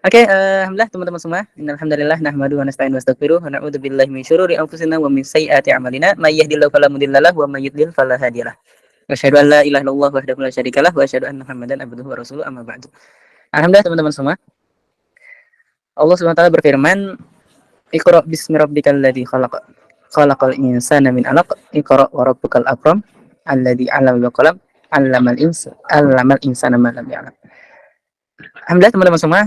Oke, alhamdulillah teman-teman semua. Alhamdulillah nahmaduhu wa nasta'inu wa nastaghfiruh wa na'udzu billahi min syururi anfusina wa min sayyiati a'malina. May yahdihillahu fala mudhillalah wa may yudhlil fala hadiyalah. Wa asyhadu an la ilaha illallah wahdahu la syarikalah wa asyhadu anna Muhammadan abduhu wa rasuluh amma ba'du. Alhamdulillah teman-teman semua. Allah Subhanahu wa taala berfirman, "Iqra bismi rabbikal ladzi khalaq. Khalaqal insana min 'alaq. Iqra wa rabbukal akram. Alladzi 'allama bil qalam. 'Allamal insana ma lam ya'lam." Alhamdulillah teman-teman semua,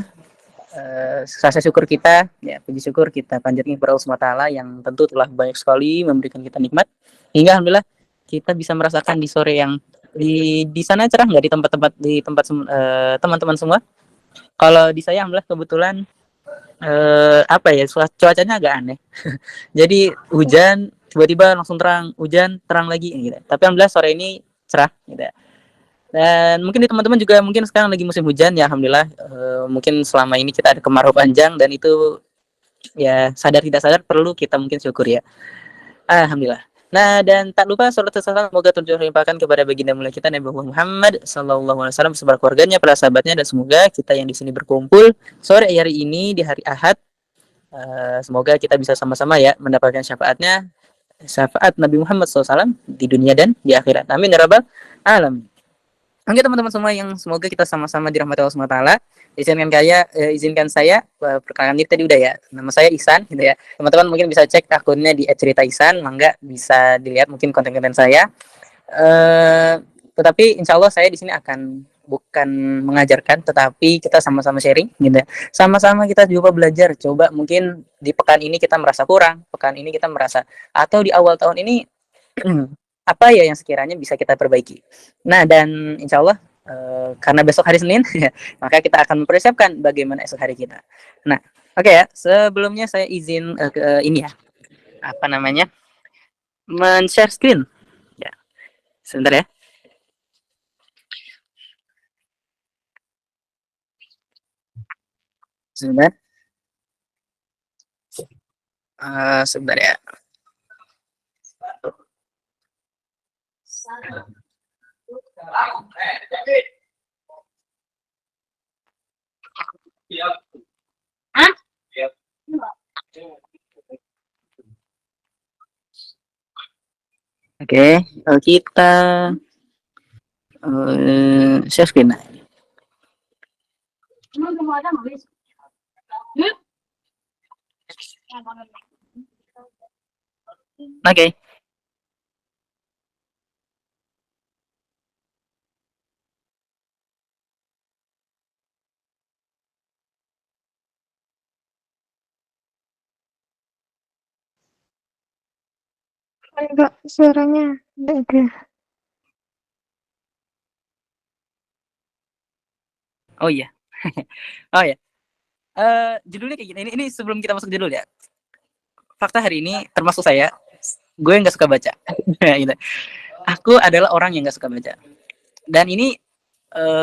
rasa syukur kita, ya puji syukur kita panjatkan kepada Allah SWT yang tentu telah banyak sekali memberikan kita nikmat hingga alhamdulillah kita bisa merasakan di sore yang di sana cerah nggak di tempat teman-teman semua. Kalau di saya alhamdulillah kebetulan apa ya, cuacanya agak aneh. Jadi hujan tiba-tiba langsung terang, hujan terang lagi gitu. Tapi alhamdulillah sore ini cerah gitu. Dan mungkin di teman-teman juga mungkin sekarang lagi musim hujan ya alhamdulillah. Mungkin selama ini kita ada kemarau panjang dan itu ya sadar tidak sadar perlu kita mungkin syukur ya. Alhamdulillah. Nah, dan tak lupa salat salam semoga tercurahkan kepada baginda mulia kita Nabi Muhammad sallallahu alaihi wasallam beserta keluarganya, para sahabatnya, dan semoga kita yang di sini berkumpul sore hari ini di hari Ahad, semoga kita bisa sama-sama ya mendapatkan syafaat Nabi Muhammad SAW di dunia dan di akhirat. Amin ya rabbal alamin. Oke teman-teman semua yang semoga kita sama-sama dirahmati Allah SWT. Izinkan saya perkenalan diri tadi udah ya. Nama saya Ihsan gitu ya. Teman-teman mungkin bisa cek akunnya di @cerita_ihsan, mangga bisa dilihat mungkin konten-konten saya. Tetapi insya Allah saya di sini akan bukan mengajarkan, tetapi kita sama-sama sharing gitu ya. Sama-sama kita coba belajar, coba mungkin di pekan ini kita merasa kurang, pekan ini kita merasa, atau di awal tahun ini apa ya yang sekiranya bisa kita perbaiki. Nah, dan insya Allah karena besok hari Senin, maka kita akan mempersiapkan bagaimana esok hari kita. Nah, oke ya. Sebelumnya saya izin ini ya, apa namanya, men-share screen. Ya, sebentar ya. Sebentar. Sebentar ya. Oke, kita share screen. Oke. Enggak, suaranya enggak. Oh iya. Oh ya. Judulnya kayak gini. Ini sebelum kita masuk judul ya. Fakta hari ini termasuk saya, gue nggak suka baca. Gitu. Aku adalah orang yang nggak suka baca. Dan ini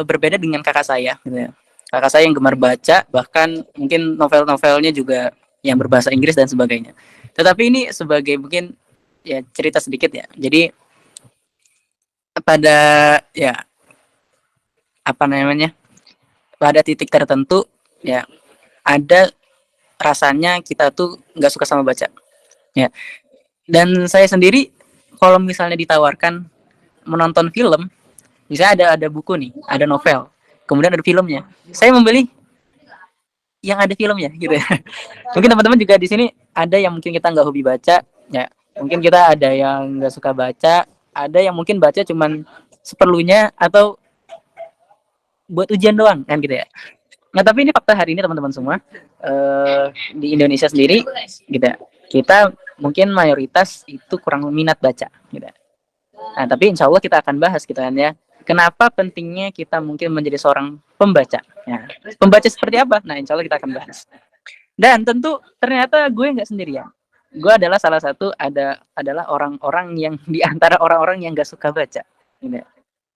berbeda dengan kakak saya. Gitu ya. Kakak saya yang gemar baca, bahkan mungkin novel-novelnya juga yang berbahasa Inggris dan sebagainya. Tetapi ini sebagai mungkin ya cerita sedikit ya. Jadi pada ya apa namanya, pada titik tertentu ya ada rasanya kita tuh nggak suka sama baca ya. Dan saya sendiri kalau misalnya ditawarkan menonton film, misalnya ada buku nih, ada novel, kemudian ada filmnya, saya memilih yang ada filmnya gitu ya. Mungkin teman-teman juga di sini ada yang mungkin kita nggak hobi baca ya, mungkin kita ada yang nggak suka baca, ada yang mungkin baca cuman seperlunya atau buat ujian doang kan gitu ya. Nah, tapi ini fakta hari ini teman-teman semua, di Indonesia sendiri gitu ya, kita mungkin mayoritas itu kurang minat baca gitu. Nah, tapi insya Allah kita akan bahas gitu kan ya, kenapa pentingnya kita mungkin menjadi seorang pembaca ya. Pembaca seperti apa? Nah, insya Allah kita akan bahas. Dan tentu ternyata gue nggak sendirian. Gue adalah salah satu adalah orang-orang yang di antara orang-orang yang nggak suka baca gitu.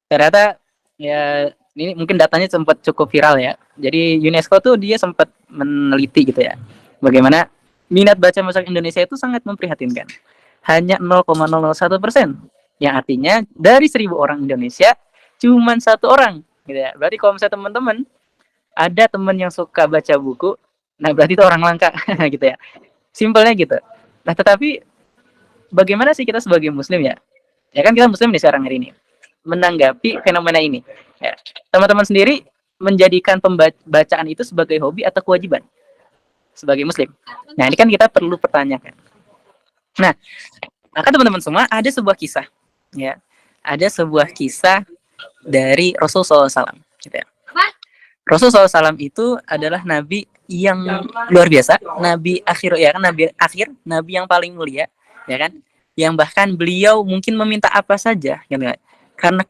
Ternyata ya ini mungkin datanya sempat cukup viral ya. Jadi UNESCO tuh dia sempat meneliti gitu ya, bagaimana minat baca masyarakat Indonesia itu sangat memprihatinkan. Hanya 0,001%. Yang artinya dari 1.000 orang Indonesia cuman 1 orang gitu ya. Berarti kalau misalnya teman-teman ada teman yang suka baca buku, nah berarti itu orang langka gitu ya. Simpelnya gitu. Nah, tetapi bagaimana sih kita sebagai muslim ya? Ya kan kita muslim nih sekarang hari ini. Menanggapi fenomena ini. Ya. Teman-teman sendiri menjadikan pembacaan itu sebagai hobi atau kewajiban sebagai muslim. Nah, ini kan kita perlu pertanyakan. Nah, maka teman-teman semua ada sebuah kisah ya. Ada sebuah kisah dari Rasulullah SAW gitu ya. Rasulullah SAW itu adalah nabi yang luar biasa, nabi akhir ya kan, nabi akhir, nabi yang paling mulia, ya kan, yang bahkan beliau mungkin meminta apa saja, gitu kan, karena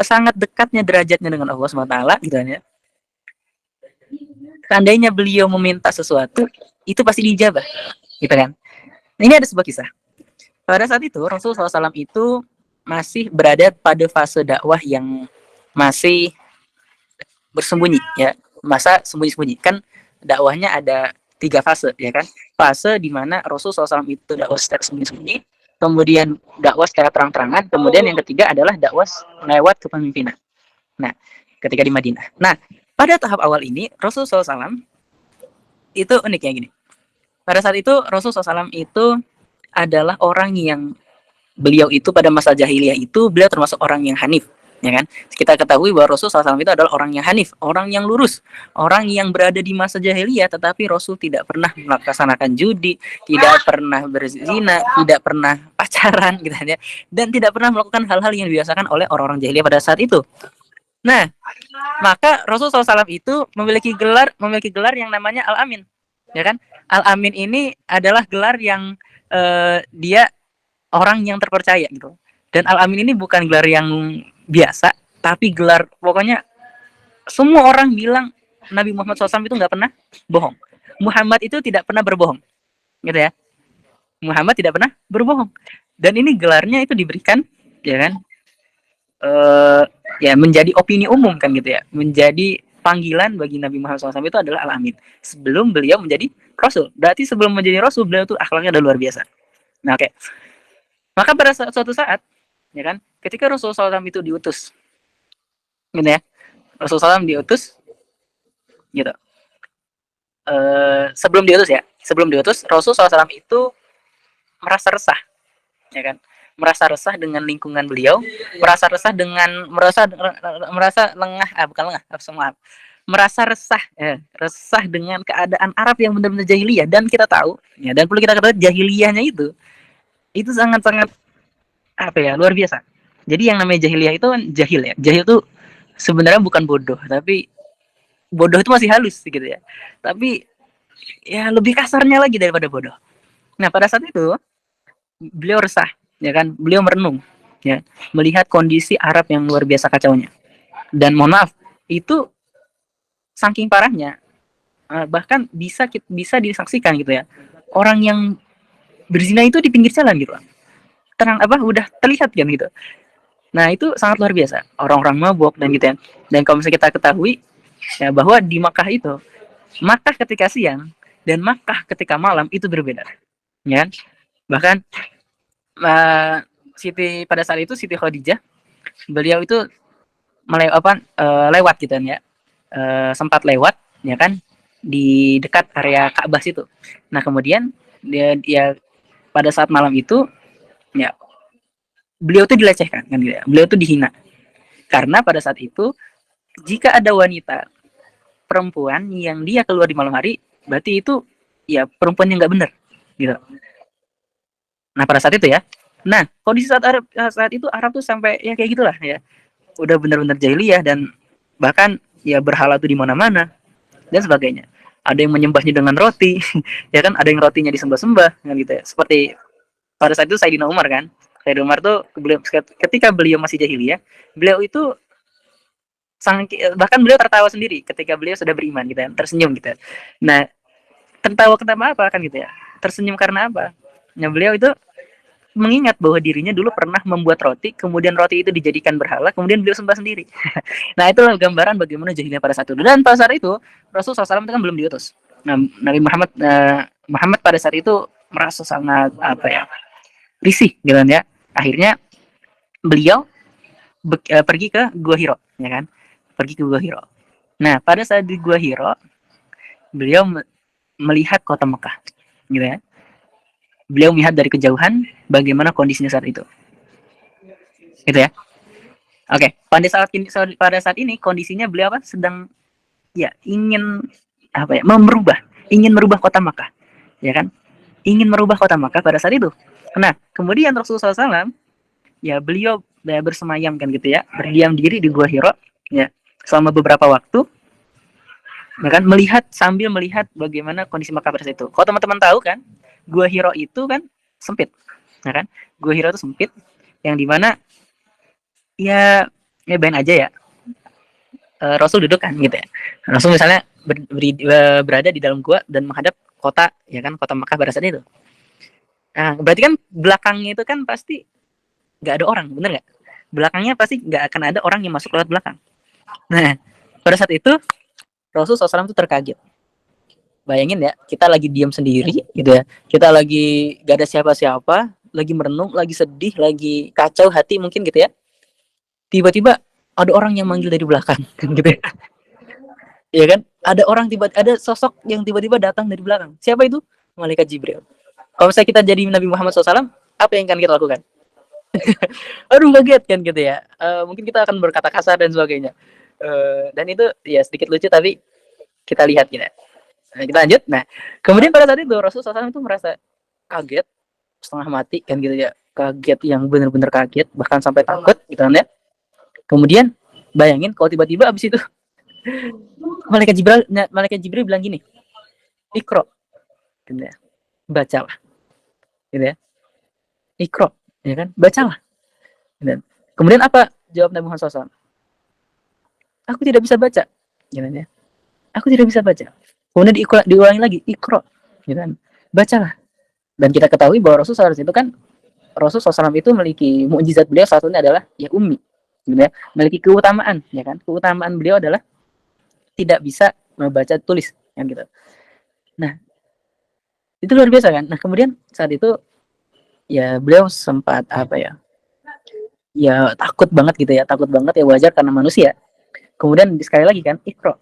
sangat dekatnya derajatnya dengan Allah SWT, gitu kan ya. Seandainya beliau meminta sesuatu, itu pasti dijabah, gitu kan. Ini ada sebuah kisah. Pada saat itu Rasulullah SAW itu masih berada pada fase dakwah yang masih bersembunyi ya, masa sembunyi-sembunyi kan. Dakwahnya ada 3 fase ya kan. Fase di mana Rasulullah SAW itu dakwah secara sembunyi-sembunyi, kemudian dakwah secara terang-terangan, kemudian yang ketiga adalah dakwah lewat kepemimpinan. Nah, ketika di Madinah. Nah, pada tahap awal ini Rasulullah SAW itu uniknya gini. Pada saat itu Rasulullah SAW itu adalah orang yang beliau itu pada masa jahiliyah itu beliau termasuk orang yang hanif, ya kan? Kita ketahui bahwa Rasul SAW itu adalah orang yang hanif, orang yang lurus, orang yang berada di masa jahiliyah, tetapi Rasul tidak pernah melaksanakan judi, tidak pernah berzina, tidak pernah pacaran, gitu ya, dan tidak pernah melakukan hal-hal yang dibiasakan oleh orang-orang jahiliyah pada saat itu. Nah, maka Rasul SAW itu memiliki gelar yang namanya Al-Amin, ya kan? Al-Amin ini adalah gelar yang dia orang yang terpercaya gitu. Dan Al-Amin ini bukan gelar yang biasa, tapi gelar pokoknya semua orang bilang Nabi Muhammad SAW itu nggak pernah bohong. Muhammad itu tidak pernah berbohong, gitu ya. Muhammad tidak pernah berbohong. Dan ini gelarnya itu diberikan, ya kan? Ya menjadi opini umum kan gitu ya. Menjadi panggilan bagi Nabi Muhammad SAW itu adalah Al-Amin. Sebelum beliau menjadi Rasul. Berarti sebelum menjadi Rasul beliau tuh akhlaknya udah luar biasa. Nah, oke. Maka pada suatu saat, ya kan, ketika Rasulullah SAW itu diutus, gitu ya, Rasulullah SAW diutus, gitu. Sebelum diutus, Rasulullah SAW itu merasa resah, ya kan, merasa resah dengan lingkungan beliau, merasa resah dengan merasa lengah, bukan lengah, semua, merasa resah, resah dengan keadaan Arab yang benar-benar jahiliyah. Dan kita tahu, ya, dan perlu kita ketahui jahiliyahnya itu sangat-sangat apa ya, luar biasa. Jadi yang namanya jahiliyah itu kan jahil ya. Jahil itu sebenarnya bukan bodoh, tapi bodoh itu masih halus gitu ya. Tapi ya lebih kasarnya lagi daripada bodoh. Nah, pada saat itu beliau resah, ya kan? Beliau merenung, ya, melihat kondisi Arab yang luar biasa kacaunya. Dan mohon maaf, itu saking parahnya, bahkan bisa disaksikan gitu ya. Orang yang berzina itu di pinggir jalan gitu. Udah terlihat kan gitu. Nah, itu sangat luar biasa. Orang-orang mabuk dan gitu ya. Dan kalau misalnya kita ketahui ya bahwa di Makkah itu, Makkah ketika siang dan Makkah ketika malam itu berbeda. Ya kan? Bahkan pada saat itu Siti Khadijah, beliau itu lewat gitu kan ya. Sempat lewat ya kan di dekat area Ka'bah situ. Nah, kemudian dia pada saat malam itu ya beliau tuh dilecehkan kan gitu ya. Beliau tuh dihina. Karena pada saat itu jika ada wanita perempuan yang dia keluar di malam hari, berarti itu ya perempuan yang nggak benar gitu. Nah, pada saat itu ya. Nah, kondisi saat itu Arab tuh sampai ya kayak gitulah ya. Udah benar-benar jahiliyah dan bahkan ya berhala tuh di mana-mana dan sebagainya. Ada yang menyembahnya dengan roti, ya kan? Ada yang rotinya disembah-sembah kan gitu ya. Seperti pada saat itu Sayyidina Umar kan. Sayyidina Umar tuh ketika beliau masih jahiliyah, beliau itu bahkan beliau tertawa sendiri ketika beliau sudah beriman gitu ya, tersenyum gitu. Nah, tertawa kenapa apa kan gitu ya? Tersenyum karena apa? Nah, beliau itu mengingat bahwa dirinya dulu pernah membuat roti, kemudian roti itu dijadikan berhala, kemudian beliau sembah sendiri. Nah, itulah gambaran bagaimana jahiliyah pada saat itu. Dan pada saat itu Rasulullah SAW itu kan belum diutus. Nah, Nabi Muhammad pada saat itu merasa sangat apa ya, risih gitu kan ya. Akhirnya beliau pergi ke Gua Hiro, ya kan? Pergi ke Gua Hiro. Nah, pada saat di Gua Hiro, beliau melihat kota Mekah, gitu ya. Beliau melihat dari kejauhan bagaimana kondisinya saat itu, gitu ya. Oke, pada saat ini kondisinya beliau apa? Sedang ya ingin apa ya? Ingin merubah kota Mekah, ya kan? Ingin merubah kota Mekah pada saat itu. Nah, kemudian Rasulullah SAW, ya beliau ya, bersemayam kan gitu ya, berdiam diri di Gua Hiro, ya selama beberapa waktu, ya kan, sambil melihat bagaimana kondisi Mekah pada saat itu. Kalau teman-teman tahu kan, Gua Hiro itu kan sempit, ya kan? Gua Hiro itu sempit, yang dimana ya bayangin aja ya, Rasul duduk kan gitu ya. Rasul misalnya berada di dalam gua dan menghadap kota, ya kan, kota Mekah pada saat itu. Nah, berarti kan belakangnya itu kan pasti nggak ada orang, bener nggak? Belakangnya pasti nggak akan ada orang yang masuk lewat belakang. Nah, pada saat itu Rasul SAW itu terkaget. Bayangin ya, kita lagi diam sendiri gitu ya. Kita lagi gak ada siapa-siapa, lagi merenung, lagi sedih, lagi kacau hati mungkin gitu ya. Tiba-tiba ada orang yang manggil dari belakang gitu ya. Ya kan? Ada sosok yang tiba-tiba datang dari belakang. Siapa itu? Malaikat Jibril. Kalau misalnya kita jadi Nabi Muhammad SAW, apa yang akan kita lakukan? Aduh, kaget kan gitu ya. Mungkin kita akan berkata kasar dan sebagainya. Dan itu ya sedikit lucu, tapi kita lihat gitu. Nah, kita lanjut. Nah, kemudian pada saat itu Rasulullah SAW itu merasa kaget, setengah mati kan gitu ya. Kaget yang benar-benar kaget, bahkan sampai takut gitu kan ya. Kemudian bayangin kalau tiba-tiba abis itu malaikat Jibril bilang gini, "Iqra." Gitu ya. Bacalah. Gitu ya. Iqra, ya kan? Bacalah. Dan kemudian apa jawab Nabi Muhammad SAW? Aku tidak bisa baca. Gitu ya. Aku tidak bisa baca. Kemudian diulangi lagi, Iqra. Gitu kan? Bacalah. Dan kita ketahui bahwa Rasulullah SAW itu kan, Rasulullah SAW itu memiliki mukjizat, beliau salah satunya adalah ya ummi, gitu ya. Memiliki keutamaan, ya kan? Keutamaan beliau adalah tidak bisa membaca tulis, kan gitu. Nah, itu luar biasa kan. Nah, kemudian saat itu ya beliau sempat apa ya? Ya takut banget gitu ya, takut banget ya, wajar karena manusia. Kemudian sekali lagi kan, Iqra.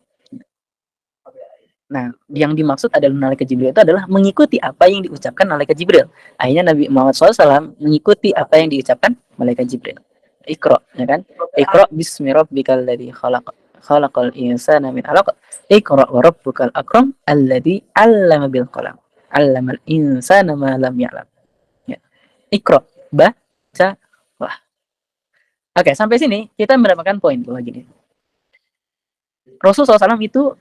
Nah, yang dimaksud adalah malaikat Jibril itu adalah mengikuti apa yang diucapkan malaikat Jibril. Akhirnya Nabi Muhammad SAW mengikuti apa yang diucapkan malaikat Jibril. Iqra, ya kan? Iqra bismi rabbikal ladzi khalaq. Khalaqal insana min 'alaq. Iqra wa rabbukal akram alladzi 'allama bil qalam. 'Allamal insana ma lam ya'lam. Ya. Iqra, baca. Wah. Oke, sampai sini kita mendapatkan poin bahwa gini. Rasulullah SAW itu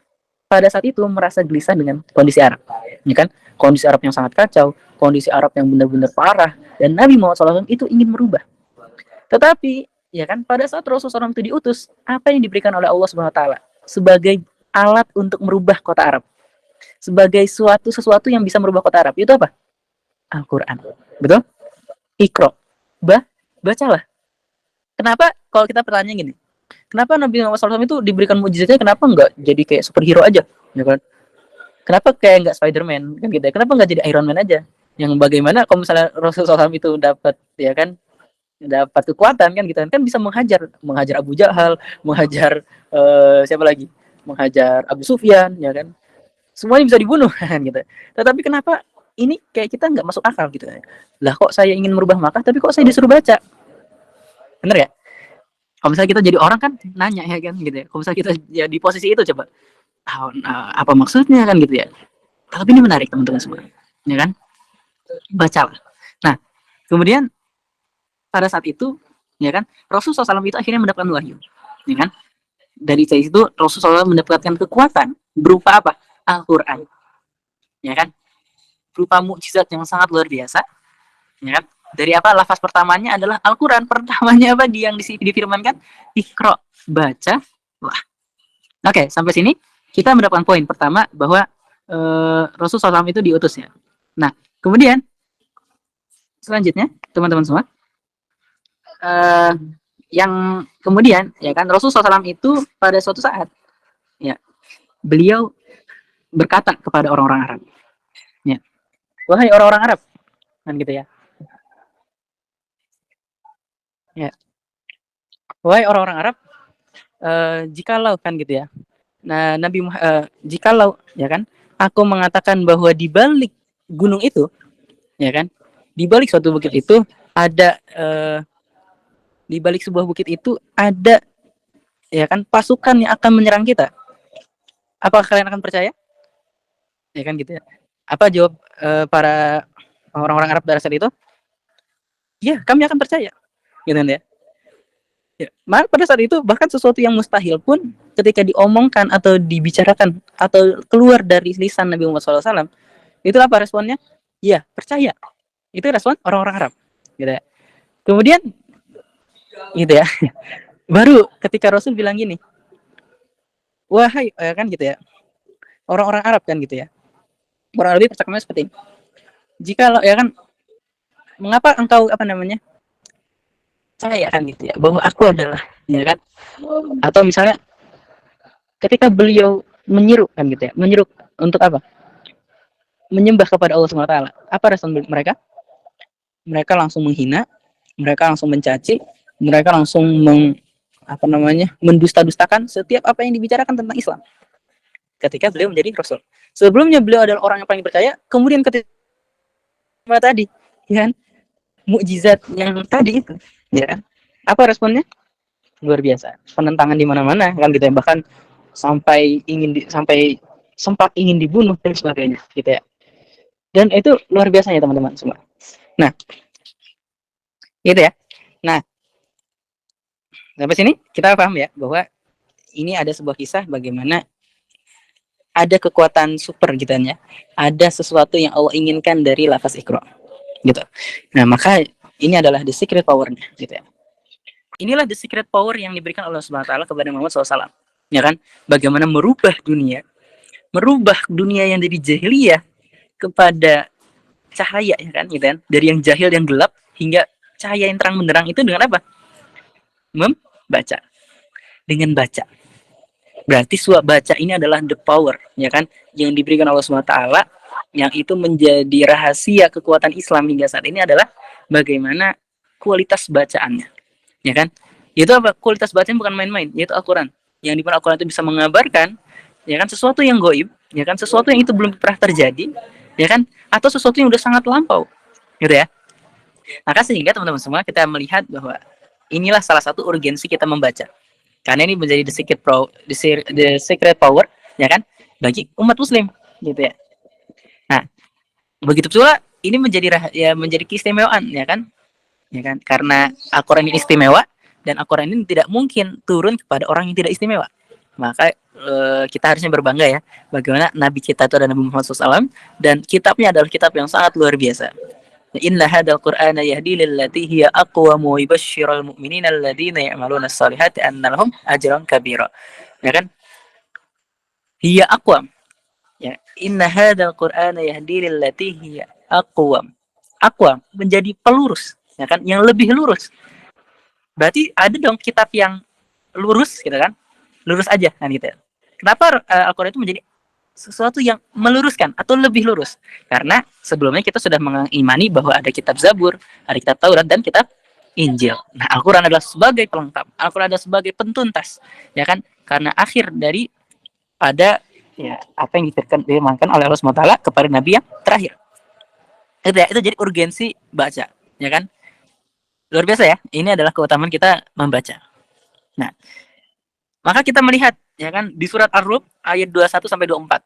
pada saat itu merasa gelisah dengan kondisi Arab, ya kan? Kondisi Arab yang sangat kacau, kondisi Arab yang benar-benar parah, dan Nabi Muhammad SAW itu ingin merubah. Tetapi, ya kan, pada saat Rasulullah SAW itu diutus, apa yang diberikan oleh Allah Subhanahu Wa Taala sebagai alat untuk merubah kota Arab, sebagai sesuatu yang bisa merubah kota Arab, itu apa? Al-Quran, betul? Iqra, bacalah. Kenapa? Kalau kita pertanyaan gini, kenapa Nabi Muhammad SAW itu diberikan mujizatnya, kenapa nggak jadi kayak superhero aja, ya kan? Kenapa kayak nggak Spider-Man kan gitu ya? Kenapa nggak jadi Iron Man aja? Yang bagaimana kalau misalnya Rasulullah SAW itu dapat, ya kan, dapat kekuatan kan gitu kan, bisa menghajar Abu Jahal, menghajar siapa lagi? Menghajar Abu Sufyan, ya kan? Semuanya bisa dibunuh kan gitu. Tetapi kenapa ini kayak kita nggak masuk akal gitu ya? Lah kok saya ingin merubah Makkah tapi kok saya disuruh baca? Bener ya? Kalau misalnya kita jadi orang kan nanya ya kan gitu ya. Kalau misalnya kita ya di posisi itu coba, apa maksudnya kan gitu ya. Tapi ini menarik teman-teman semua, ya kan? Bacalah. Nah, kemudian pada saat itu, ya kan, Rasulullah SAW itu akhirnya mendapatkan wahyu, ya kan? Dari situ Rasulullah SAW mendapatkan kekuatan berupa apa? Al-Quran, ya kan? Berupa mukjizat yang sangat luar biasa, ya kan? Dari apa? Lafaz pertamanya adalah Al-Quran. Pertamanya apa? Yang difirmankan, Iqra, baca. Wah. Oke, sampai sini kita mendapatkan poin pertama bahwa Rasulullah SAW itu diutus ya. Nah, kemudian selanjutnya teman-teman semua, yang kemudian ya kan Rasulullah SAW itu pada suatu saat ya beliau berkata kepada orang-orang Arab, ya, wahai orang-orang Arab, kan gitu ya, ya, wahai orang-orang Arab, jikalau kan gitu ya, Nah, jikalau ya kan, aku mengatakan bahwa di balik gunung itu, ya kan, di balik suatu bukit itu ada di balik sebuah bukit itu ada ya kan pasukan yang akan menyerang kita. Apakah kalian akan percaya? Ya kan gitu ya. Apa jawab para orang-orang Arab pada saat itu? Ya, kami akan percaya. Gitu kan ya. Ya, pada saat itu bahkan sesuatu yang mustahil pun ketika diomongkan atau dibicarakan atau keluar dari lisan Nabi Muhammad SAW, itu apa responnya? Ya, percaya. Itu respon orang-orang Arab. Gitu ya. Kemudian gitu ya. Baru ketika Rasul bilang gini, wahai kan gitu ya, orang-orang Arab kan gitu ya. Orang Arab percakapannya seperti ini. Jika ya kan, mengapa engkau apa namanya? Saya kan gitu ya, bahwa aku adalah ya kan, atau misalnya ketika beliau menyeru kan gitu ya, menyeru untuk apa? Menyembah kepada Allah Subhanahu wa taala. Apa respon mereka? Mereka langsung menghina, mereka langsung mencaci, mereka langsung mendusta-dustakan setiap apa yang dibicarakan tentang Islam. Ketika beliau menjadi rasul. Sebelumnya beliau adalah orang yang paling percaya, kemudian ketika tadi, ya kan? Mukjizat yang tadi itu, ya kan? Apa responnya? Luar biasa. Penentangan di mana-mana kan gitu ya, bahkan sampai sempat ingin dibunuh dan sebagainya gitu ya. Dan itu luar biasanya teman-teman semua. Nah, gitu ya. Nah, sampai sini kita paham ya bahwa ini ada sebuah kisah bagaimana ada kekuatan super gitu ya. Ada sesuatu yang Allah inginkan dari lafaz Iqra gitu. Nah, maka ini adalah the secret power-nya gitu ya. Inilah the secret power yang diberikan Allah Subhanahu wa taala kepada Muhammad SAW. Ya kan? Bagaimana merubah dunia yang dari jahiliyah kepada cahaya ya kan gitu kan. Dari yang jahil yang gelap hingga cahaya yang terang benderang itu dengan apa? Membaca. Dengan baca. Berarti suap baca ini adalah the power ya kan yang diberikan Allah Subhanahu wa taala, yang itu menjadi rahasia kekuatan Islam hingga saat ini adalah bagaimana kualitas bacaannya. Ya kan? Itu apa? Kualitas bacaan bukan main-main, yaitu Al-Qur'an. Yang di mana Al-Qur'an itu bisa mengabarkan ya kan sesuatu yang gaib, ya kan sesuatu yang itu belum pernah terjadi, ya kan? Atau sesuatu yang udah sangat lampau. Gitu ya. Maka sehingga teman-teman semua kita melihat bahwa inilah salah satu urgensi kita membaca. Karena ini menjadi the secret power ya kan bagi umat muslim gitu ya. Nah, begitu pula ini menjadi keistimewaan ya kan? Ya kan? Karena Al-Qur'an ini istimewa dan Al-Qur'an ini tidak mungkin turun kepada orang yang tidak istimewa. Maka kita harusnya berbangga ya bagaimana nabi kita itu adalah Nabi Muhammad SAW dan kitabnya adalah kitab yang sangat luar biasa. Inna hadzal qur'ana yahdi lillati hiya aqwam wa yubashshirul mu'minina alladziina ya'maluna as-salihati anna lahum ajran kabira. Ya kan? Hiya aqwam. Ya, inna hadzal qur'ana yahdi lillati hiya aqwam. Aqwam menjadi pelurus, ya kan? Yang lebih lurus. Berarti ada dong kitab yang lurus gitu kan? Lurus aja kan gitu. Kenapa Al-Qur'an itu menjadi sesuatu yang meluruskan atau lebih lurus? Karena sebelumnya kita sudah mengimani bahwa ada kitab Zabur, ada kitab Taurat dan kitab Injil. Nah, Al-Qur'an adalah sebagai pelengkap, Al-Qur'an adalah sebagai pentuntas, ya kan? Karena akhir dari pada ya apa yang difirmankan oleh Allah SWT kepada Nabi yang terakhir. Itu ya, itu jadi urgensi baca, ya kan? Luar biasa ya. Ini adalah keutamaan kita membaca. Nah, maka kita melihat ya kan di surat Ar-Rum ayat 21 sampai 24.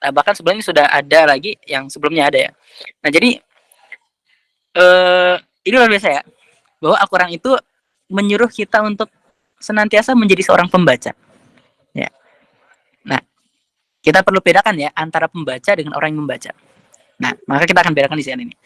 Nah, bahkan sebelumnya sudah ada lagi yang sebelumnya ada ya. Nah, jadi ini luar biasa ya. Bahwa Al-Qur'an itu menyuruh kita untuk senantiasa menjadi seorang pembaca. Ya. Nah, kita perlu bedakan ya antara pembaca dengan orang yang membaca. Nah, maka kita akan bedakan di sini ini.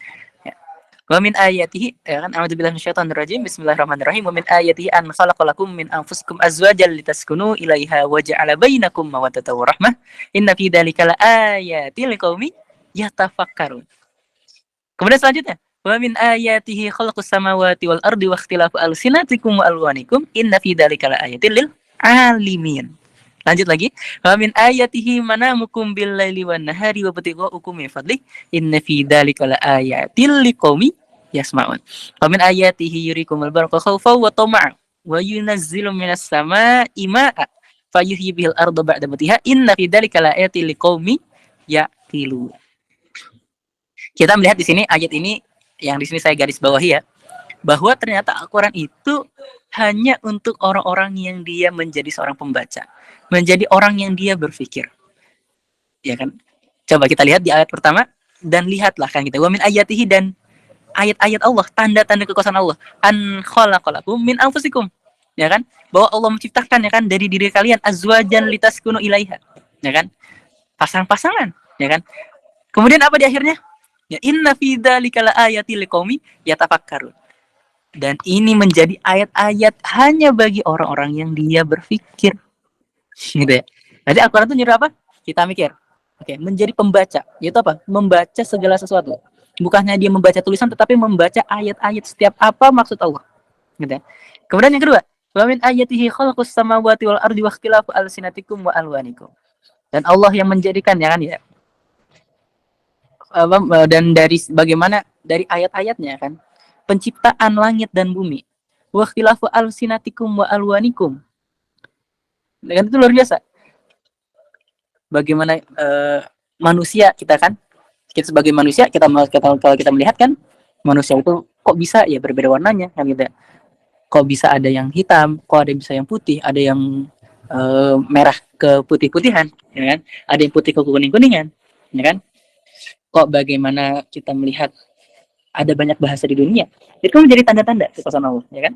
Wa min ayatihi ya kan a'udzubillahi minasyaitonir rajim bismillahirrahmanirrahim wa min ayatihi an khalaqalakum min anfusikum azwajan litaskunu ilaiha wa ja'ala bainakum mawaddatan wa rahmah inna fi dzalika laayatin liqaumin yatafakkarun. Kemudian selanjutnya wa min ayatihi khalaqus samawati wal ardi wa ikhtilafu alsinatikum wa alwanikum inna fi dzalika laayatin lil alimin. Lanjut lagi. Wa min ayatihi manamukum bil laili wan nahari wa btighu'ukum min fadlih inna fi dzalika laayatil liqaumin yasma'un. Wa min ayatihi yurikumul barqa khawfan wa tama'an wa yunazzilu minas samaa'i maa'a fayuhyi bihil arda ba'da matiha inna fi dzalika laayatil liqaumi yaqilun. Kita melihat di sini ayat ini yang di sini saya garis bawahi ya, bahwa ternyata Al-Qur'an itu hanya untuk orang-orang yang dia menjadi seorang pembaca, menjadi orang yang dia berpikir. Ya kan? Coba kita lihat di ayat pertama dan lihatlah kan kita wa min ayatihi, dan ayat-ayat Allah, tanda-tanda kekuasaan Allah, an khalaqalakum min anfusikum, ya kan, bahwa Allah menciptakan ya kan dari diri kalian azwajan litaskunu ilaiha, ya kan, pasang-pasangan, ya kan. Kemudian apa di akhirnya? Ya inna fi dzalika laayatil liqaumi yatafakkarun. Dan ini menjadi ayat-ayat hanya bagi orang-orang yang dia berpikir. Gitu ya. Jadi Al-Qur'an itu nyuruh apa? Kita mikir. Oke, menjadi pembaca. Yaitu apa? Membaca segala sesuatu. Bukannya dia membaca tulisan, tetapi membaca ayat-ayat setiap apa maksud Allah. Gitu ya. Kemudian yang kedua, wa min ayatihi khalaqus samawati wal ardi wa ikhtilafu alsinatikum wa alwanikum. Dan Allah yang menjadikan ya kan ya. Dan dari bagaimana dari ayat-ayatnya kan, penciptaan langit dan bumi. Wa ikhtilafu alsinatikum wa alwanikum. Dan itu luar biasa. Bagaimana manusia kita kan, kita sebagai manusia kalau kita melihat kan manusia itu kok bisa ya berbeda warnanya kan gitu ya. Kok bisa ada yang hitam, kok ada yang bisa yang putih, ada yang merah ke putih-putihan, ya kan? Ada yang putih ke kuning-kuningan, ya kan? Kok bagaimana kita melihat ada banyak bahasa di dunia? Itu menjadi tanda-tanda kekuasaan Allah, ya kan?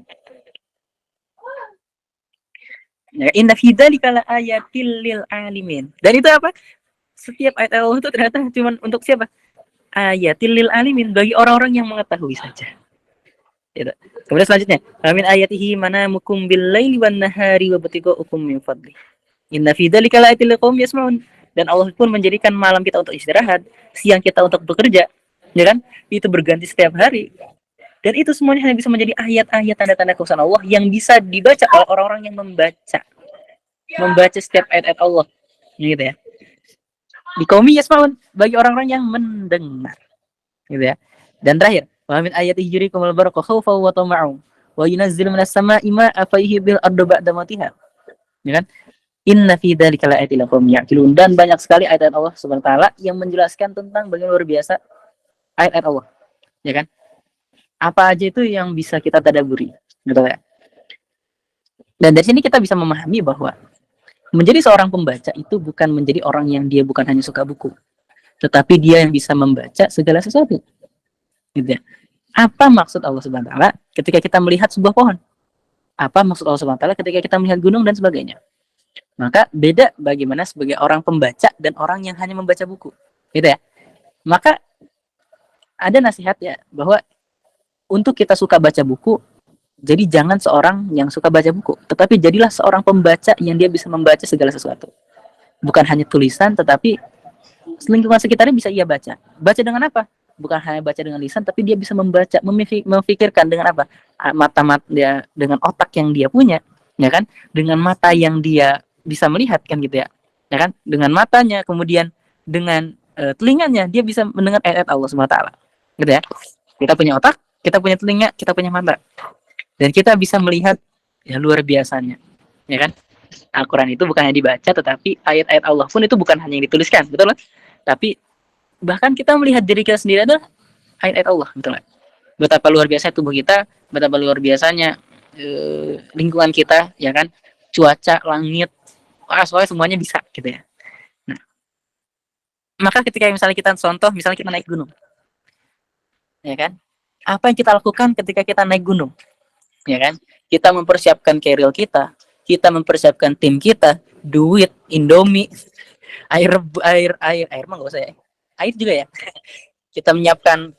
Ya, inna fi dzalika laayatil lil alimin. Dan itu apa? Setiap ayat Allah itu ternyata cuma untuk siapa? Ayatil lil alimin, bagi orang-orang yang mengetahui saja. Gitu. Kemudian selanjutnya, amin ayatihi manamukum bil laili wan nahari wa batiqaukum min fadli. Inna fi dzalika laayatil liqaumin yasmaun. Dan Allah pun menjadikan malam kita untuk istirahat, siang kita untuk bekerja, ya kan? Itu berganti setiap hari. Dan itu semuanya hanya bisa menjadi ayat-ayat tanda-tanda kekuasaan Allah yang bisa dibaca oleh orang-orang yang membaca setiap ayat-ayat Allah, gitu ya. Di qaumi yasmaun, bagi orang-orang yang mendengar, gitu ya. Dan terakhir, wa min ayatihi yurikumul barqa khaufan wa tama'an wa yunazzilu minas sama'i ma'a fayuhyibil arda ba'da matiha. Ya kan? Inna fi dzalika laayatil liqaumin ya'qilun. Dan banyak sekali ayat-ayat Allah Subhanahu wa taala yang menjelaskan tentang bagaimana luar biasa ayat-ayat Allah, ya kan? Apa aja itu yang bisa kita tadaburi, gitu ya. Dan dari sini kita bisa memahami bahwa menjadi seorang pembaca itu bukan menjadi orang yang dia bukan hanya suka buku, tetapi dia yang bisa membaca segala sesuatu. Gitu ya. Apa maksud Allah Subhanahu wa taala ketika kita melihat sebuah pohon? Apa maksud Allah Subhanahu wa taala ketika kita melihat gunung dan sebagainya? Maka beda bagaimana sebagai orang pembaca dan orang yang hanya membaca buku. Gitu ya. Maka ada nasihat ya bahwa untuk kita suka baca buku, jadi jangan seorang yang suka baca buku, tetapi jadilah seorang pembaca yang dia bisa membaca segala sesuatu. Bukan hanya tulisan, tetapi lingkungan sekitarnya bisa ia baca. Baca dengan apa? Bukan hanya baca dengan lisan, tapi dia bisa membaca, memikirkan dengan apa? Mata-mata dia, dengan otak yang dia punya, ya kan? Dengan mata yang dia bisa melihat kan gitu ya. Ya kan? Dengan matanya, kemudian dengan telinganya dia bisa mendengar ayat Allah Subhanahu wa taala. Gitu ya. Kita punya otak, kita punya telinga, kita punya mata. Dan kita bisa melihat ya luar biasanya. Ya kan? Al-Quran itu bukan hanya dibaca, tetapi ayat-ayat Allah pun itu bukan hanya yang dituliskan, betul kan? Tapi bahkan kita melihat diri kita sendiri adalah ayat-ayat Allah, betul kan? Betapa luar biasa tubuh kita, betapa luar biasanya lingkungan kita, ya kan? Cuaca, langit, soalnya semuanya bisa, gitu ya. Nah, maka ketika misalnya kita contoh, misalnya kita naik gunung, ya kan? Apa yang kita lakukan ketika kita naik gunung, ya kan? Kita mempersiapkan keril kita mempersiapkan tim kita, duit, Indomie, air mah nggak usah ya, air juga ya. Kita menyiapkan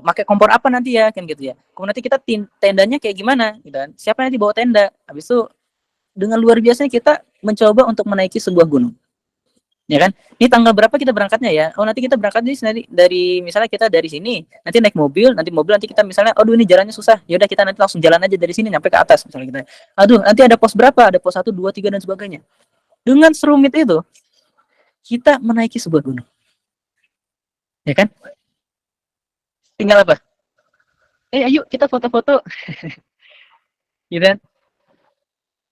pakai kompor apa nanti ya kan gitu ya. Kemudian nanti kita tendanya kayak gimana, gitu kan? Siapa nanti bawa tenda? Habis itu dengan luar biasanya kita mencoba untuk menaiki sebuah gunung. Ya kan? Ini tanggal berapa kita berangkatnya ya? Oh nanti kita berangkat dari misalnya kita dari sini, nanti naik mobil, nanti kita misalnya, aduh ini jalannya susah, ya udah kita nanti langsung jalan aja dari sini nyampe ke atas misalnya kita. Aduh nanti ada pos berapa? Ada pos 1, 2, 3 dan sebagainya. Dengan serumit itu kita menaiki sebuah gunung. Ya kan? Tinggal apa? Ayo kita foto-foto. Gitu kan?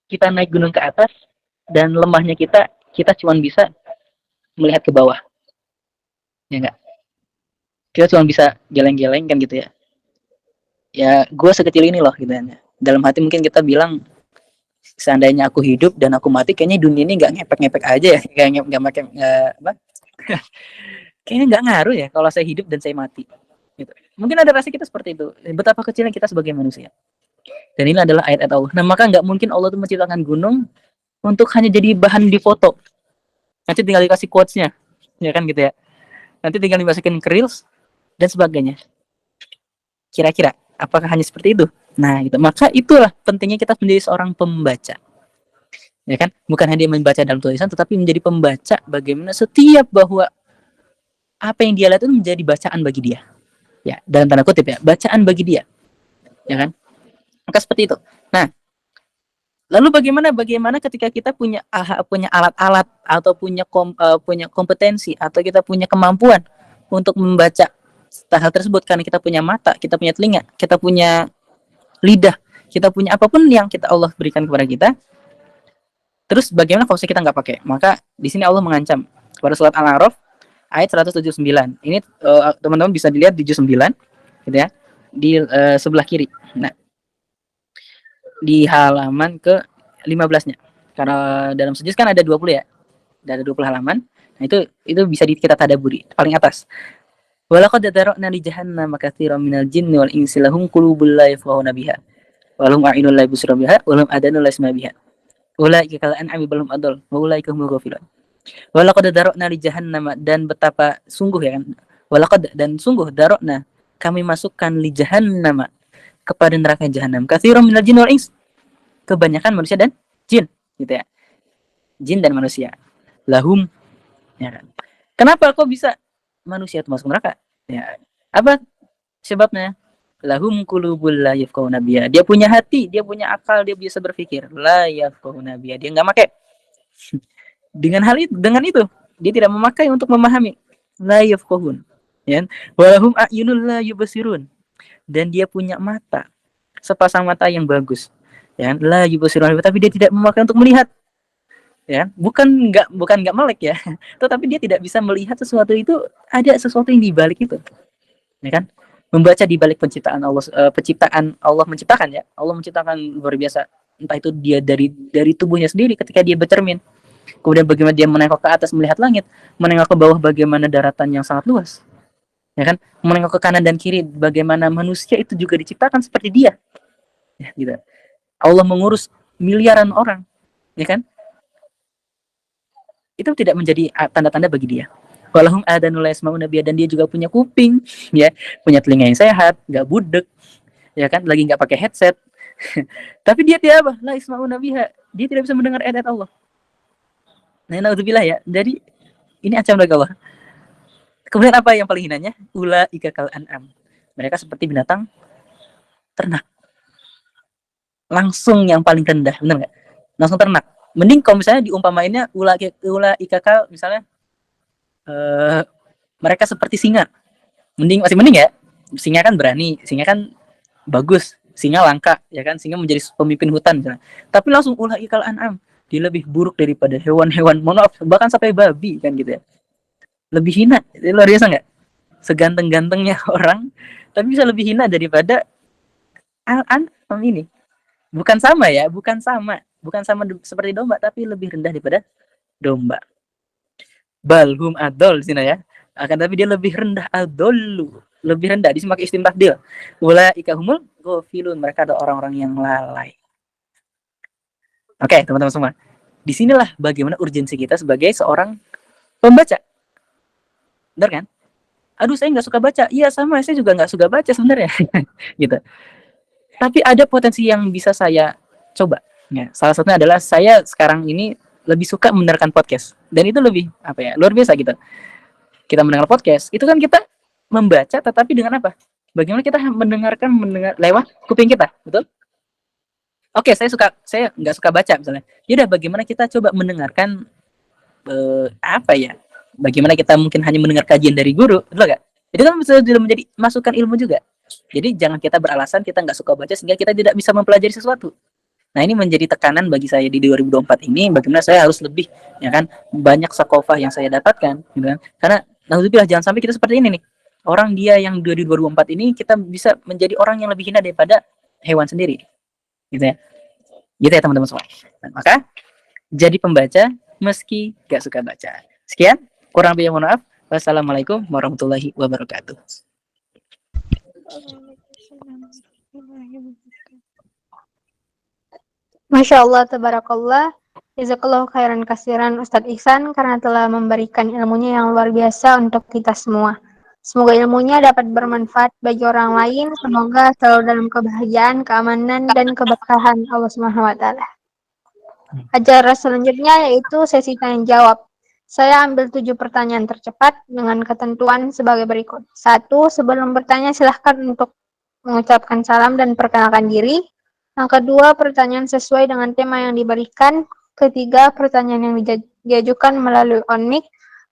Kita naik gunung ke atas, dan lemahnya kita cuma bisa melihat ke bawah, ya enggak? Kita cuma bisa geleng-geleng kan gitu ya. Ya, gue sekecil ini loh gitu kan. Dalam hati mungkin kita bilang, seandainya aku hidup dan aku mati, kayaknya dunia ini nggak ngepek-ngepek aja ya, nggak makin apa? Kayaknya nggak ngaruh ya kalau saya hidup dan saya mati. Gitu. Mungkin ada rasa kita seperti itu. Betapa kecilnya kita sebagai manusia. Dan ini adalah ayat-ayat Allah. Nah, maka nggak mungkin Allah itu menciptakan gunung untuk hanya jadi bahan di foto. Nanti tinggal dikasih quotes-nya, ya kan gitu ya. Nanti tinggal dimasukin ke reels dan sebagainya. Kira-kira apakah hanya seperti itu? Nah, gitu. Maka itulah pentingnya kita menjadi seorang pembaca. Ya kan? Bukan hanya membaca dalam tulisan, tetapi menjadi pembaca bagaimana setiap bahwa apa yang dia lihat itu menjadi bacaan bagi dia. Ya, dalam tanda kutip ya, bacaan bagi dia. Ya kan? Maka seperti itu. Nah, lalu bagaimana ketika kita punya alat-alat atau punya kompetensi atau kita punya kemampuan untuk membaca hal tersebut, karena kita punya mata, kita punya telinga, kita punya lidah, kita punya apapun yang Allah berikan kepada kita. Terus bagaimana kalau kita nggak pakai? Maka di sini Allah mengancam pada surat Al-A'raf ayat 179. Ini teman-teman bisa dilihat di juz 9 gitu ya, di sebelah kiri. Nah, di halaman ke 15-nya. Karena dalam sejuz kan ada 20 ya. Ada 20 halaman. Nah, itu bisa kita tadaburi paling atas. Walaqad dara'na li jahannam katsiran minal jinni wal insi lahum qulubun la yafqahuna biha wa lahum a'yunun la yubsiruna biha wa lahum adanun la yasma'una biha. Ulaika kal an'ami bal hum adall wa ulaika humul ghafilun. Walaqad dara'na li jahannam, dan betapa sungguh ya kan. Walaqad, dan sungguh, dara'na, kami masukkan li jahannam, kepada neraka jahanam, katsiran minal jinni wal ins, kebanyakan manusia dan jin gitu ya. Jin dan manusia. Lahum, ya kan. Kenapa kok bisa manusia itu masuk neraka? Ya. Apa sebabnya? Lahum qulubul la yafqahuna biha. Dia punya hati, dia punya akal, dia bisa berpikir. La yafqahuna biha. Dia enggak pakai. Dengan itu, dia tidak memakai untuk memahami. La yafqahun. Ya. Walahum a'yunul la yubsirun. Dan dia punya mata, sepasang mata yang bagus. Ya, la yubsirun, tapi dia tidak memakai untuk melihat. Ya, bukan enggak melek ya, tetapi dia tidak bisa melihat sesuatu itu, ada sesuatu yang di balik itu. Ya kan? Membaca di balik penciptaan Allah, Allah menciptakan ya. Allah menciptakan luar biasa. Entah itu dia dari tubuhnya sendiri ketika dia bercermin. Kemudian bagaimana dia menengok ke atas melihat langit, menengok ke bawah bagaimana daratan yang sangat luas. Ya kan? Menengok ke kanan dan kiri bagaimana manusia itu juga diciptakan seperti dia. Ya, gitu. Allah mengurus miliaran orang, ya kan? Itu tidak menjadi tanda-tanda bagi dia. Walahum adanul la yasma'una biha, dan dia juga punya kuping, ya, punya telinga yang sehat, nggak budek, ya kan, lagi nggak pakai headset. Tapi dia tidak apa? La yasma'una biha. Dia tidak bisa mendengar ayat Allah. Nah, naudzubillah ya. Jadi ini ancaman dari Allah. Kemudian apa yang paling hinanya? Ulaika kal an'am. Mereka seperti binatang ternak. Langsung yang paling rendah, benar nggak? Langsung ternak. Mending kalau misalnya diumpamainnya ulaika kal, misalnya mereka seperti singa. Masih mending ya. Singa kan berani, singa kan bagus, singa langka, ya kan? Singa menjadi pemimpin hutan misalnya. Tapi langsung ulaika kal an'am. Dia lebih buruk daripada hewan-hewan, mohon maaf, bahkan sampai babi kan gitu ya. Lebih hina. Itu luar biasa nggak? Seganteng-gantengnya orang, tapi bisa lebih hina daripada al-an'am ini. Bukan sama seperti domba, tapi lebih rendah daripada domba. Balhum adol sini ya. Akan tapi dia lebih rendah, adollu, lebih rendah. Di sini pakai isim tafdil. Ulaika humul ghafilun, mereka ada orang-orang yang lalai. Oke, teman-teman semua. Disinilah bagaimana urgensi kita sebagai seorang pembaca. Benar kan? Aduh, saya nggak suka baca. Iya, sama, saya juga nggak suka baca sebenarnya. Gitu. Tapi ada potensi yang bisa saya coba. Ya, salah satunya adalah saya sekarang ini lebih suka mendengarkan podcast. Dan itu lebih luar biasa gitu. Kita mendengar podcast, itu kan kita membaca, tetapi dengan apa? Bagaimana kita mendengar lewat kuping kita, betul? Oke, saya nggak suka baca misalnya. Yaudah, bagaimana kita coba mendengarkan bagaimana kita mungkin hanya mendengar kajian dari guru, betul nggak? Itu kan bisa menjadi masukan ilmu juga. Jadi jangan kita beralasan kita nggak suka baca sehingga kita tidak bisa mempelajari sesuatu. Nah, ini menjadi tekanan bagi saya di 2024 ini, bagaimana saya harus lebih, ya kan, banyak sakofah yang saya dapatkan, gitu kan. Karena naudzubillah jangan sampai kita seperti ini nih. Orang dia yang di 2024 ini kita bisa menjadi orang yang lebih hina daripada hewan sendiri, gitu ya. Gitu ya teman-teman semua. Nah, maka jadi pembaca meski gak suka baca. Sekian, kurang lebih mohon maaf. Wassalamualaikum warahmatullahi wabarakatuh. Masya Allah, tabarakallah. Jazakallahu khairan kasiran Ustadz Ihsan karena telah memberikan ilmunya yang luar biasa untuk kita semua. Semoga ilmunya dapat bermanfaat bagi orang lain. Semoga selalu dalam kebahagiaan, keamanan, dan keberkahan Allah Subhanahu wa Ta'ala. Acara selanjutnya yaitu sesi tanya jawab. Saya ambil 7 pertanyaan tercepat dengan ketentuan sebagai berikut. 1. Sebelum bertanya silahkan untuk mengucapkan salam dan perkenalkan diri. Yang kedua, pertanyaan sesuai dengan tema yang diberikan. Ketiga, pertanyaan yang diajukan melalui on-mic.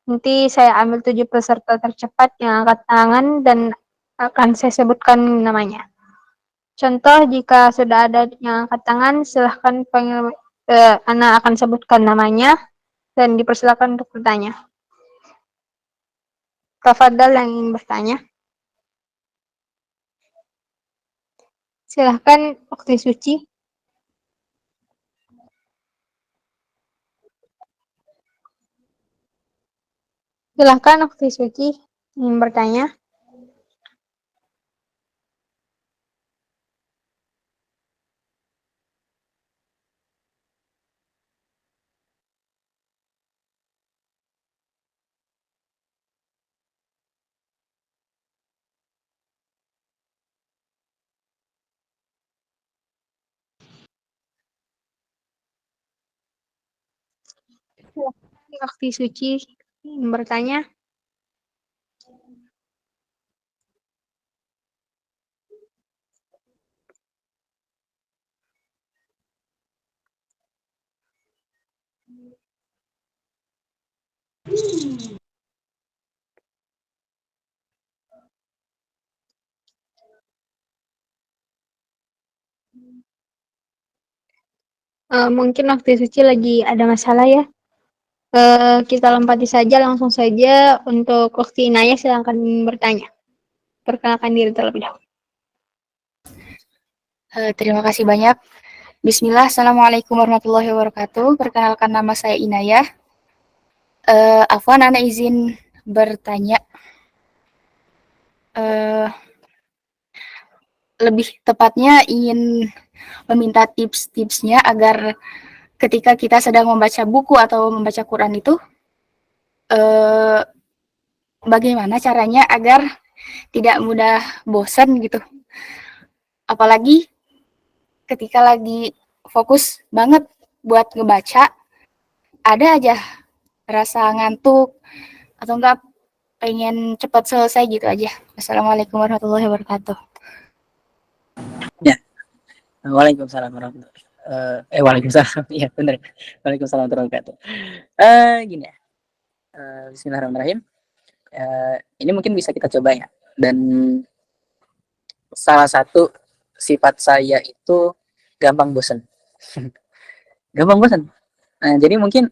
Nanti saya ambil 7 peserta tercepat yang angkat tangan dan akan saya sebutkan namanya. Contoh, jika sudah ada yang angkat tangan, silahkan panggil, Ana akan sebutkan namanya dan dipersilakan untuk bertanya. Tafadhal yang ingin bertanya. Silahkan, waktu suci. Silahkan, waktu suci ingin bertanya. Silahkan, waktu suci ingin bertanya. Mungkin waktu suci lagi ada masalah ya. Kita lompati saja, langsung saja untuk waktu Inaya, silahkan bertanya. Perkenalkan diri terlebih dahulu. Terima kasih banyak. Bismillah, Assalamualaikum warahmatullahi wabarakatuh. Perkenalkan nama saya Inayah. Afwan, Ana izin bertanya. Lebih tepatnya ingin meminta tips-tipsnya agar ketika kita sedang membaca buku atau membaca Quran itu, bagaimana caranya agar tidak mudah bosan gitu. Apalagi ketika lagi fokus banget buat ngebaca, ada aja rasa ngantuk atau enggak pengen cepat selesai gitu aja. Assalamualaikum warahmatullahi wabarakatuh. Ya, waalaikumsalam warahmatullahi wabarakatuh. Waalaikumsalam, iya benar. Waalaikumsalam warahmatullahi wabarakatuh. Gini ya, Bismillahirrahmanirrahim. Ini mungkin bisa kita coba ya. Dan salah satu sifat saya itu gampang bosan. Gampang bosan. Nah, jadi mungkin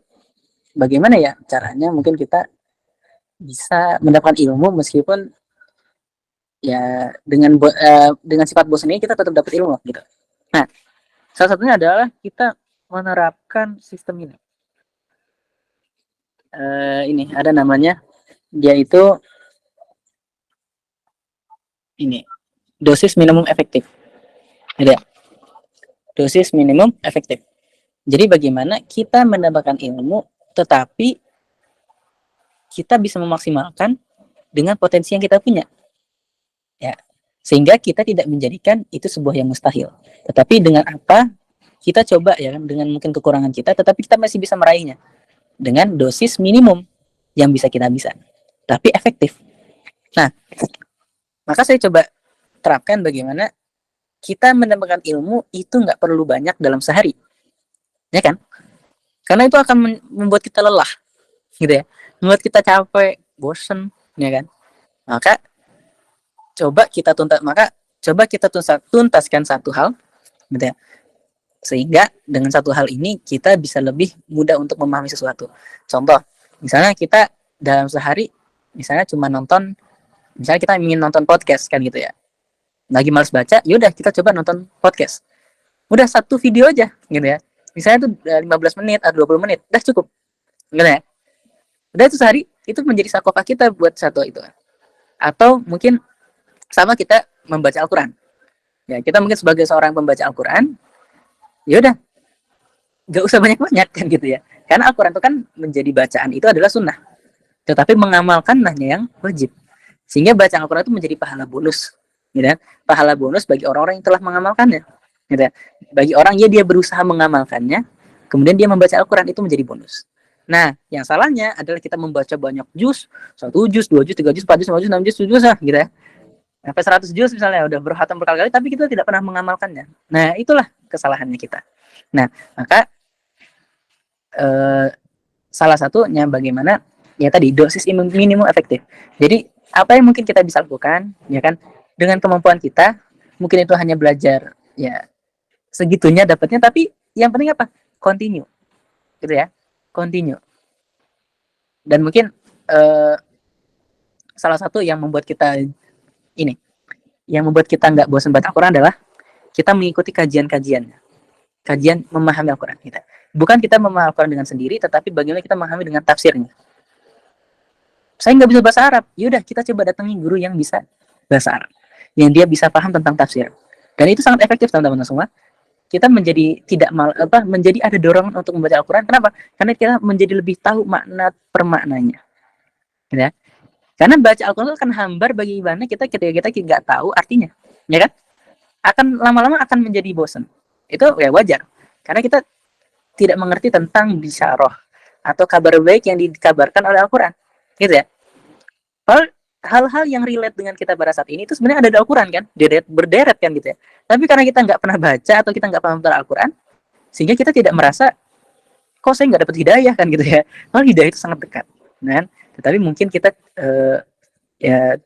bagaimana ya caranya mungkin kita bisa mendapatkan ilmu meskipun ya dengan sifat bosan ini kita tetap dapat ilmu gitu. Nah, salah satunya adalah kita menerapkan sistem ini. Ini ada namanya, dia itu ini dosis minimum efektif. Ada dosis minimum efektif. Jadi bagaimana kita mendapatkan ilmu tetapi kita bisa memaksimalkan dengan potensi yang kita punya. Ya. Sehingga kita tidak menjadikan itu sebuah yang mustahil. Tetapi dengan apa kita coba ya kan, dengan mungkin kekurangan kita tetapi kita masih bisa meraihnya dengan dosis minimum yang bisa kita bisa. Tapi efektif. Nah, maka saya coba terapkan bagaimana kita mendapatkan ilmu itu nggak perlu banyak dalam sehari, ya kan? Karena itu akan membuat kita lelah, gitu ya, membuat kita capek, bosen, ya kan? Maka coba kita tuntaskan satu hal, gitu ya. Sehingga dengan satu hal ini kita bisa lebih mudah untuk memahami sesuatu. Contoh, misalnya kita dalam sehari misalnya cuma nonton, misalnya kita ingin nonton podcast kan gitu ya. Lagi males baca, yaudah kita coba nonton podcast. Udah satu video aja gitu ya. Misalnya tuh 15 menit atau 20 menit, udah cukup. Gitu ya. Udah itu sehari itu menjadi sakofah kita buat satu itu. Atau mungkin sama kita membaca Al-Qur'an. Ya, kita mungkin sebagai seorang pembaca Al-Qur'an, ya udah nggak usah banyak-banyak kan gitu ya. Karena Al-Qur'an itu kan menjadi bacaan itu adalah sunnah. Tetapi mengamalkan hanya yang wajib. Sehingga bacaan Al-Qur'an itu menjadi pahala bonus. Gitu ya. Pahala bonus bagi orang-orang yang telah mengamalkannya. Gitu ya. Bagi orang ya dia berusaha mengamalkannya, kemudian dia membaca Al-Qur'an itu menjadi bonus. Nah, yang salahnya adalah kita membaca banyak juz, 1 juz, 2 juz, 3 juz, 4 juz, 5 juz, 6 juz, 7 juz gitu ya. Sampai 100 juz misalnya udah berhatam berkali-kali tapi kita tidak pernah mengamalkannya. Nah, itulah kesalahannya kita. Nah, maka salah satunya bagaimana ya tadi dosis minimum efektif. Jadi, apa yang mungkin kita bisa lakukan ya kan dengan kemampuan kita, mungkin itu hanya belajar ya segitunya dapatnya, tapi yang penting apa? Continue. Gitu ya. Continue. Dan mungkin salah satu yang membuat kita ini, yang membuat kita nggak bosan baca Al-Quran adalah kita mengikuti kajian-kajiannya, kajian memahami Al-Quran kita. Bukan kita memahami Al-Quran dengan sendiri, tetapi bagaimana kita memahami dengan tafsirnya. Saya nggak bisa bahasa Arab, yaudah kita coba datangi guru yang bisa bahasa Arab, yang dia bisa paham tentang tafsir. Dan itu sangat efektif teman-teman semua. Kita menjadi tidak menjadi ada dorongan untuk membaca Al-Quran. Kenapa? Karena kita menjadi lebih tahu makna permaknanya. Ya. Karena baca Al-Quran itu akan hambar bagi mana kita ketika kita nggak tahu artinya, ya kan? Akan lama-lama akan menjadi bosan. Itu ya wajar. Karena kita tidak mengerti tentang bisyarah atau kabar baik yang dikabarkan oleh Al-Quran, gitu ya. Hal-hal yang relate dengan kita pada saat ini itu sebenarnya ada di Al-Quran kan, berderet kan gitu ya. Tapi karena kita nggak pernah baca atau kita nggak paham tentang Al-Quran, sehingga kita tidak merasa kok saya nggak dapat hidayah kan gitu ya. Kalau hidayah itu sangat dekat, kan? Tetapi mungkin kita ya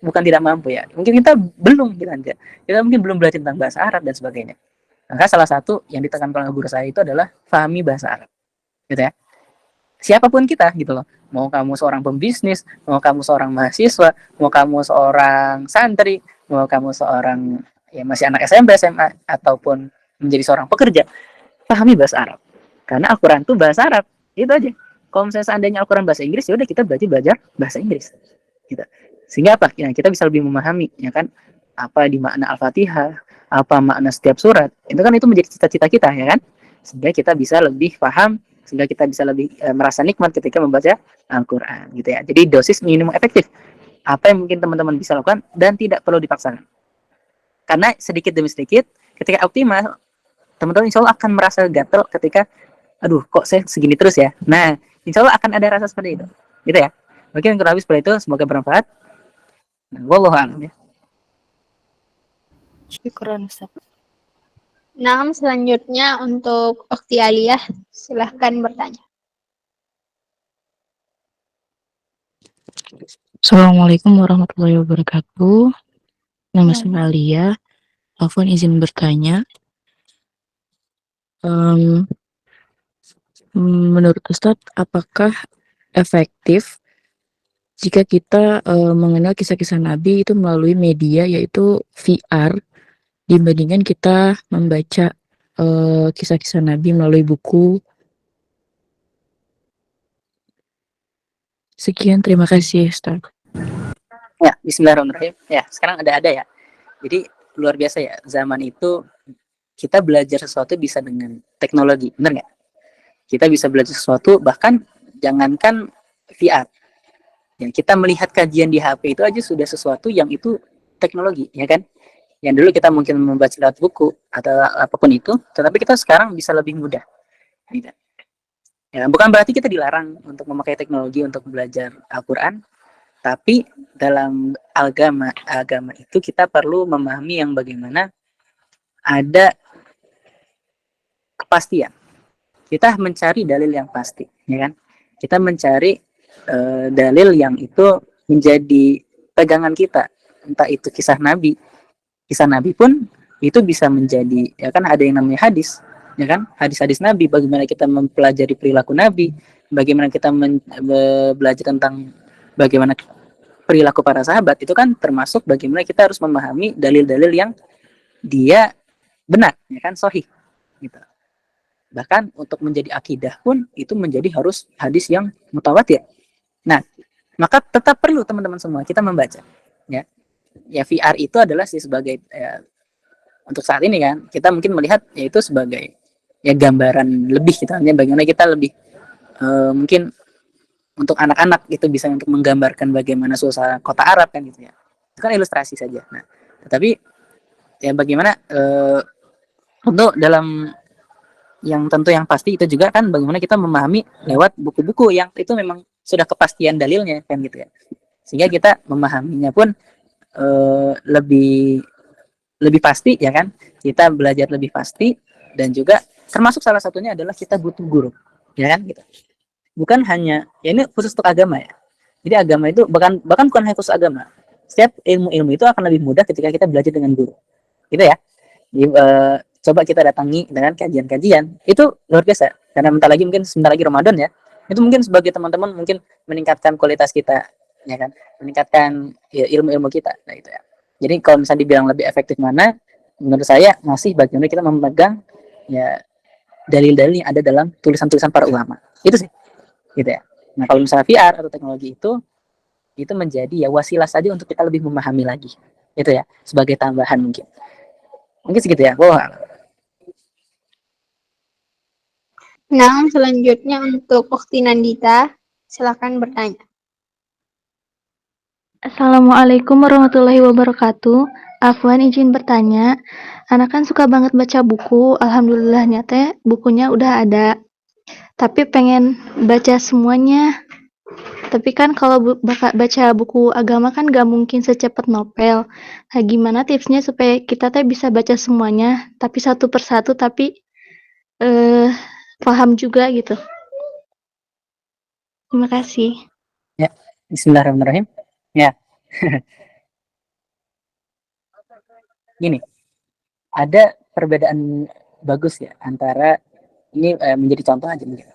bukan tidak mampu ya. Mungkin kita belum kita mungkin belum belajar tentang bahasa Arab dan sebagainya. Maka salah satu yang ditekankan oleh guru saya itu adalah pahami bahasa Arab, gitu ya. Siapapun kita gitu loh. Mau kamu seorang pembisnis, mau kamu seorang mahasiswa, mau kamu seorang santri, mau kamu seorang ya masih anak SMP, SMA ataupun menjadi seorang pekerja, pahami bahasa Arab. Karena Al-Qur'an itu bahasa Arab. Itu aja. Kalau misalnya seandainya Al-Qur'an bahasa Inggris, ya udah kita belajar bahasa Inggris. Gitu. Sehingga apa? Ya, kita bisa lebih memahami ya kan apa di makna Al-Fatihah, apa makna setiap surat. Itu kan itu menjadi cita-cita kita ya kan. Sehingga kita bisa lebih paham, sehingga kita bisa lebih merasa nikmat ketika membaca Al-Quran gitu ya. Jadi dosis minimum efektif apa yang mungkin teman-teman bisa lakukan dan tidak perlu dipaksakan, karena sedikit demi sedikit ketika optimal teman-teman insya Allah akan merasa gatel ketika aduh kok saya segini terus ya. Nah insya Allah akan ada rasa seperti itu gitu ya. Mungkin kurang lebih seperti itu, semoga bermanfaat. Wallahu a'lam ya. Syukran Ustaz. Nah, selanjutnya untuk Ukhti Aliyah, silahkan bertanya. Assalamualaikum warahmatullahi wabarakatuh. Nama saya Alia. Afwan izin bertanya. Menurut Ustadz, apakah efektif jika kita mengenal kisah-kisah Nabi itu melalui media yaitu VR dibandingkan kita membaca kisah-kisah Nabi melalui buku? Sekian, terima kasih Ustaz. Ya, bismillahirrahmanirrahim. Ya, sekarang ada ya. Jadi luar biasa ya, zaman itu kita belajar sesuatu bisa dengan teknologi, benar nggak? Kita bisa belajar sesuatu bahkan jangankan VR. Ya, kita melihat kajian di HP itu aja sudah sesuatu yang itu teknologi, ya kan? Yang dulu kita mungkin membaca lewat buku atau apapun itu, tetapi kita sekarang bisa lebih mudah. Gitu. Ya, bukan berarti kita dilarang untuk memakai teknologi untuk belajar Al-Quran, tapi dalam agama itu kita perlu memahami yang bagaimana ada kepastian. Kita mencari dalil yang pasti, ya kan? Kita mencari dalil yang itu menjadi pegangan kita, entah itu kisah Nabi. Kisah Nabi pun itu bisa menjadi, ya kan ada yang namanya hadis, ya kan, hadis-hadis Nabi, bagaimana kita mempelajari perilaku Nabi, bagaimana kita belajar tentang bagaimana perilaku para sahabat, itu kan termasuk bagaimana kita harus memahami dalil-dalil yang dia benar, ya kan, sahih gitu. Bahkan untuk menjadi akidah pun itu menjadi harus hadis yang mutawatir. Nah, maka tetap perlu teman-teman semua kita membaca, ya. Ya VR itu adalah sih sebagai untuk saat ini kan kita mungkin melihat yaitu sebagai ya gambaran lebih kita, ya, bagaimana kita lebih mungkin untuk anak-anak itu bisa untuk menggambarkan bagaimana suasana kota Arab kan gitu ya. Itu kan ilustrasi saja. Nah, tetapi ya bagaimana untuk dalam yang tentu yang pasti itu juga kan bagaimana kita memahami lewat buku-buku yang itu memang sudah kepastian dalilnya kan gitu ya. Sehingga kita memahaminya pun lebih pasti, ya kan, kita belajar lebih pasti. Dan juga termasuk salah satunya adalah kita butuh guru, ya kan gitu. Bukan hanya ya ini khusus untuk agama ya, jadi agama itu bahkan bukan hanya khusus agama, setiap ilmu itu akan lebih mudah ketika kita belajar dengan guru gitu ya. Jadi, coba kita datangi dengan kajian-kajian itu luar biasa, karena sebentar lagi Ramadan ya, itu mungkin sebagai teman-teman mungkin meningkatkan kualitas kita, ya kan, meningkatkan ya, ilmu-ilmu kita. Nah itu ya, jadi kalau misalnya dibilang lebih efektif mana, menurut saya masih bagaimana kita memegang ya dalil-dalil yang ada dalam tulisan-tulisan para ulama itu sih gitu ya. Nah kalau misalnya VR atau teknologi itu menjadi ya wasilah saja untuk kita lebih memahami lagi itu ya, sebagai tambahan mungkin segitu ya. Nah, selanjutnya untuk Ukti Nandita, silakan bertanya. Assalamualaikum warahmatullahi wabarakatuh. Afwan izin bertanya, anak kan suka banget baca buku, alhamdulillahnya teh bukunya udah ada. Tapi pengen baca semuanya. Tapi kan kalau baca buku agama kan gak mungkin secepat novel. Nah, gimana tipsnya supaya kita teh bisa baca semuanya, tapi satu persatu, tapi paham juga gitu. Terima kasih. Ya, bismillahirrahmanirrahim. Ya. Gini, ada perbedaan bagus ya antara ini menjadi contoh aja mungkin.